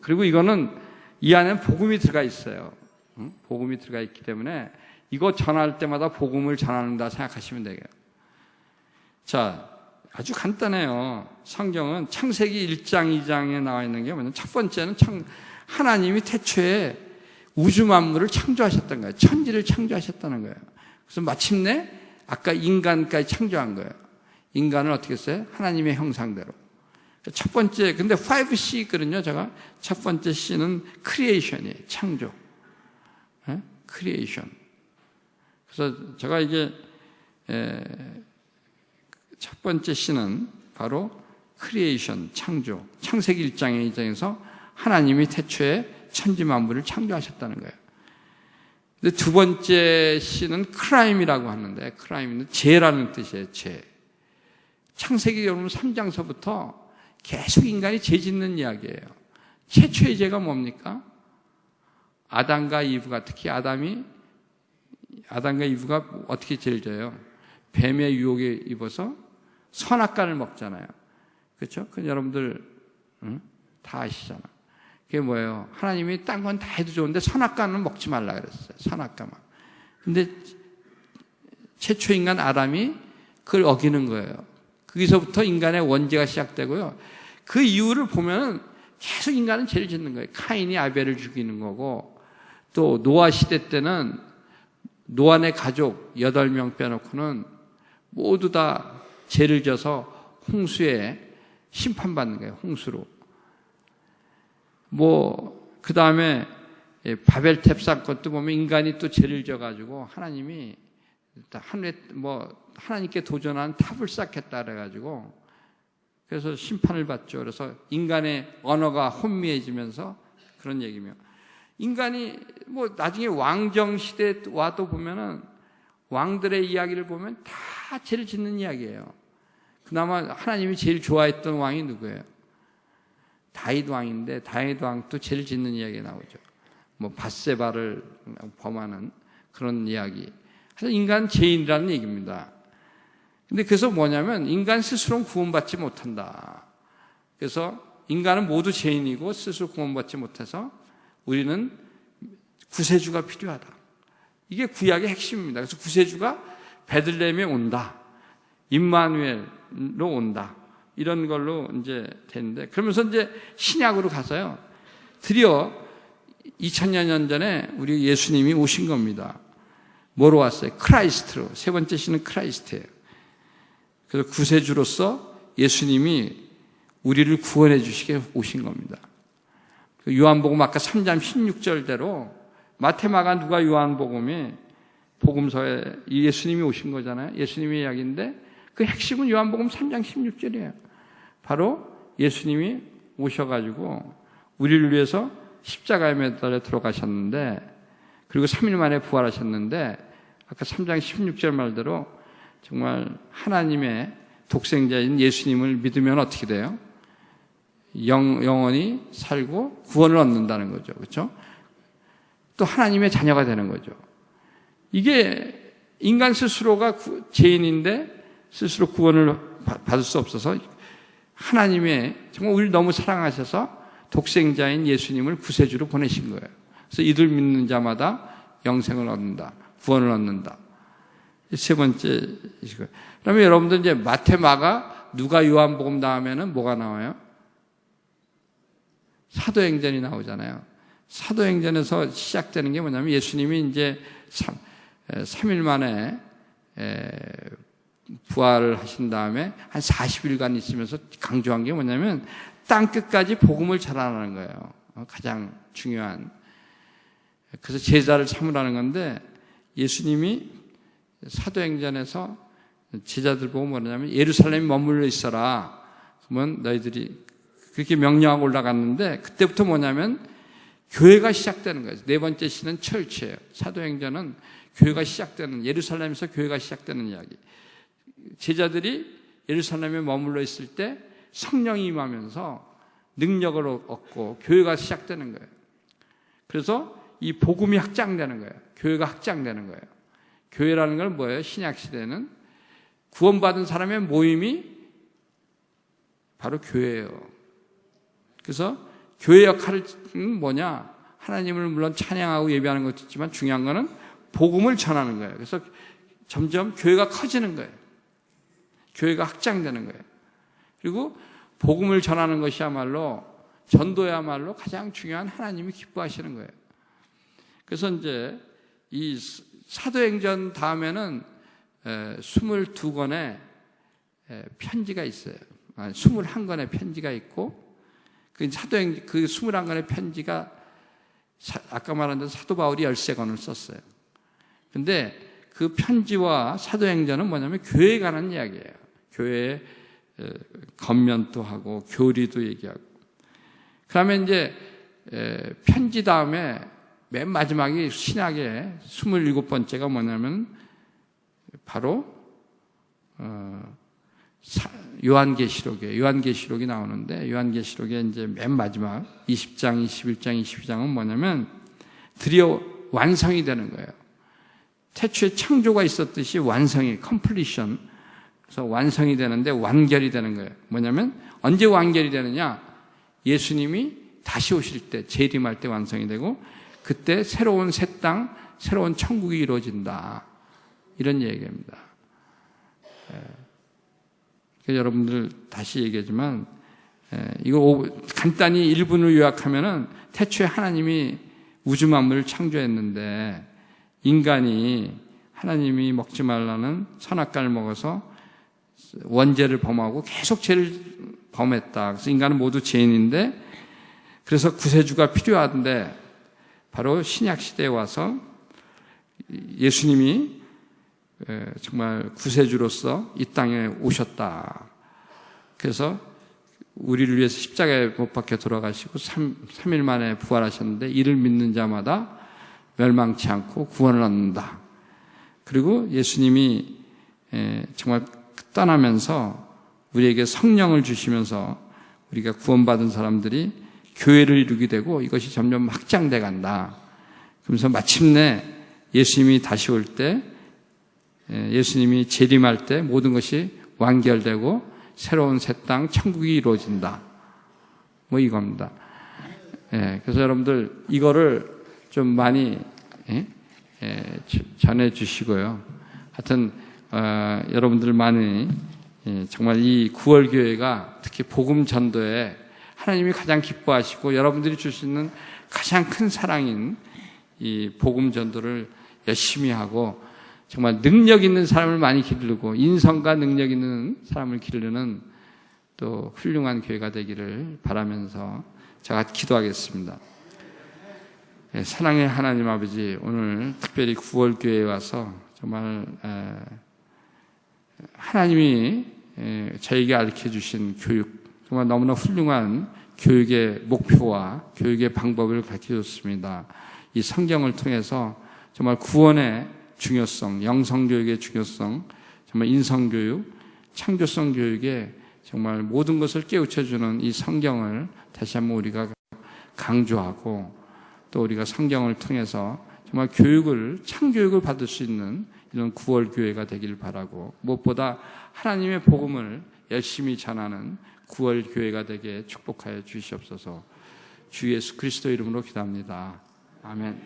그리고 이거는 이 안에 복음이 들어가 있어요. 복음이 들어가 있기 때문에 이거 전할 때마다 복음을 전하는다 생각하시면 되겠어요. 자, 아주 간단해요. 성경은 창세기 1장, 2장에 나와 있는 게 뭐냐면 첫 번째는 하나님이 태초에 우주 만물을 창조하셨던 거예요. 천지를 창조하셨다는 거예요. 그래서 마침내 아까 인간까지 창조한 거예요. 인간을 어떻게 했어요? 하나님의 형상대로. 첫 번째, 근데 5C 있거든요, 제가. 첫 번째 C는 크리에이션이에요. 창조. 크리에이션. 그래서 제가 이게, 첫 번째 C는 바로 크리에이션, 창조. 창세기 1장의 2장에서 하나님이 태초에 천지 만물을 창조하셨다는 거예요. 근데 두 번째 C는 크라임이라고 하는데, 크라임은 죄라는 뜻이에요, 죄. 창세기 여러분 3장서부터 계속 인간이 죄 짓는 이야기예요. 최초의 죄가 뭡니까? 아담과 이브가, 특히 아담과 이브가 어떻게 죄를 져요? 뱀의 유혹에 입어서 선악과를 먹잖아요. 그렇죠? 그 여러분들 다 아시잖아. 그게 뭐예요? 하나님이 딴 건 다 해도 좋은데 선악과는 먹지 말라 그랬어요. 선악과만. 근데 최초 인간 아담이 그걸 어기는 거예요. 거기서부터 인간의 원죄가 시작되고요. 그 이유를 보면 계속 인간은 죄를 짓는 거예요. 카인이 아벨을 죽이는 거고, 또 노아 시대 때는 노아의 가족 8명 빼놓고는 모두 다 죄를 져서 홍수에 심판받는 거예요. 홍수로. 그 다음에 바벨탑 사건도 보면 인간이 또 죄를 져가지고 하나님이 하나님께 도전한 탑을 쌓겠다 그래가지고 그래서 심판을 받죠. 그래서 인간의 언어가 혼미해지면서 그런 얘기며 인간이 나중에 왕정 시대 와도 보면은 왕들의 이야기를 보면 다 죄를 짓는 이야기예요. 그나마 하나님이 제일 좋아했던 왕이 누구예요? 다윗 왕인데 다윗 왕도 죄를 짓는 이야기 나오죠. 밧세바를 범하는 그런 이야기. 그래서 인간 죄인이라는 얘기입니다. 근데 그래서 뭐냐면 인간 스스로는 구원받지 못한다. 그래서 인간은 모두 죄인이고 스스로 구원받지 못해서 우리는 구세주가 필요하다. 이게 구약의 핵심입니다. 그래서 구세주가 베들레헴에 온다. 임마누엘로 온다. 이런 걸로 이제 되는데 그러면서 이제 신약으로 가서요. 드디어 2000년 전에 우리 예수님이 오신 겁니다. 뭐로 왔어요? 크라이스트로. 세 번째 C는 크라이스트예요. 그래서 구세주로서 예수님이 우리를 구원해 주시게 오신 겁니다. 요한복음 아까 3장 16절대로 마태, 마가, 누가, 요한복음이 복음서에 예수님이 오신 거잖아요. 예수님의 이야기인데 그 핵심은 요한복음 3장 16절이에요. 바로 예수님이 오셔가지고 우리를 위해서 십자가에 매달려 들어가셨는데 그리고 3일 만에 부활하셨는데 아까 3장 16절 말대로 정말 하나님의 독생자인 예수님을 믿으면 어떻게 돼요? 영원히 살고 구원을 얻는다는 거죠. 그렇죠? 또 하나님의 자녀가 되는 거죠. 이게 인간 스스로가 죄인인데 스스로 구원을 받을 수 없어서 하나님의 정말 우리를 너무 사랑하셔서 독생자인 예수님을 구세주로 보내신 거예요. 그래서 이들 믿는 자마다 영생을 얻는다. 구원을 얻는다. 세 번째 이시고. 그러면 여러분들 이제 마태, 마가, 누가, 요한복음 다음에는 뭐가 나와요? 사도행전이 나오잖아요. 사도행전에서 시작되는 게 뭐냐면 예수님이 이제 3일 만에 부활을 하신 다음에 한 40일간 있으면서 강조한 게 뭐냐면 땅 끝까지 복음을 전하라는 거예요. 가장 중요한. 그래서 제자를 삼으라는 건데, 예수님이 사도행전에서 제자들 보고 뭐냐면 예루살렘에 머물러 있어라. 그러면 너희들이 그렇게 명령하고 올라갔는데, 그때부터 뭐냐면 교회가 시작되는 거예요. 네 번째 시는 철치예요. 사도행전은 교회가 시작되는, 예루살렘에서 교회가 시작되는 이야기. 제자들이 예루살렘에 머물러 있을 때 성령이 임하면서 능력을 얻고 교회가 시작되는 거예요. 그래서 이 복음이 확장되는 거예요. 교회가 확장되는 거예요. 교회라는 건 뭐예요? 신약시대는 구원받은 사람의 모임이 바로 교회예요. 그래서 교회 역할은 뭐냐? 하나님을 물론 찬양하고 예배하는 것도 있지만 중요한 거는 복음을 전하는 거예요. 그래서 점점 교회가 커지는 거예요. 교회가 확장되는 거예요. 그리고 복음을 전하는 것이야말로, 전도야말로 가장 중요한 하나님이 기뻐하시는 거예요. 그래서 이제 이 사도행전 다음에는 22권의 편지가 있어요. 21권의 편지가 있고, 그 21권의 편지가 아까 말한 대로 사도 바울이 13권을 썼어요. 근데 그 편지와 사도행전은 뭐냐면 교회에 관한 이야기예요. 교회의 겉면도 하고 교리도 얘기하고. 그러면 이제 편지 다음에 맨 마지막이 신약의 27번째가 뭐냐면 바로 요한계시록이에요. 요한계시록이 나오는데, 요한계시록의 이제 맨 마지막 20장, 21장, 22장은 뭐냐면 드디어 완성이 되는 거예요. 태초에 창조가 있었듯이 완성이, 컴플리션. 그래서 완성이 되는데 완결이 되는 거예요. 뭐냐면 언제 완결이 되느냐? 예수님이 다시 오실 때, 재림할 때 완성이 되고, 그때 새로운 새 땅, 새로운 천국이 이루어진다. 이런 얘기입니다. 여러분들 다시 얘기하지만, 이거 간단히 1분으로 요약하면은 태초에 하나님이 우주 만물을 창조했는데, 인간이 하나님이 먹지 말라는 선악과를 먹어서 원죄를 범하고 계속 죄를 범했다. 그래서 인간은 모두 죄인인데, 그래서 구세주가 필요한데, 바로 신약 시대에 와서 예수님이 정말 구세주로서 이 땅에 오셨다. 그래서 우리를 위해서 십자가에 못 박혀 돌아가시고 3일 만에 부활하셨는데, 이를 믿는 자마다 멸망치 않고 구원을 얻는다. 그리고 예수님이 정말 떠나면서 우리에게 성령을 주시면서 우리가 구원받은 사람들이 교회를 이루게 되고, 이것이 점점 확장돼 간다. 그러면서 마침내 예수님이 다시 올 때, 예수님이 재림할 때 모든 것이 완결되고 새로운 새 땅, 천국이 이루어진다. 뭐 이겁니다. 그래서 여러분들 이거를 좀 많이 전해 주시고요. 하여튼 여러분들 많이 정말 이 9월 교회가 특히 복음 전도에 하나님이 가장 기뻐하시고 여러분들이 줄 수 있는 가장 큰 사랑인 이 복음 전도를 열심히 하고, 정말 능력 있는 사람을 많이 기르고 인성과 능력 있는 사람을 기르는 또 훌륭한 교회가 되기를 바라면서 제가 기도하겠습니다. 사랑의 하나님 아버지, 오늘 특별히 9월 교회에 와서 정말 하나님이 저에게 가르쳐주신 교육, 정말 너무나 훌륭한 교육의 목표와 교육의 방법을 가르쳐줬습니다. 이 성경을 통해서 정말 구원의 중요성, 영성교육의 중요성, 정말 인성교육, 창조성 교육에 정말 모든 것을 깨우쳐주는 이 성경을 다시 한번 우리가 강조하고, 또 우리가 성경을 통해서 정말 교육을, 창교육을 받을 수 있는 이런 9월 교회가 되길 바라고, 무엇보다 하나님의 복음을 열심히 전하는 9월 교회가 되게 축복하여 주시옵소서. 주 예수 그리스도 이름으로 기도합니다. 아멘.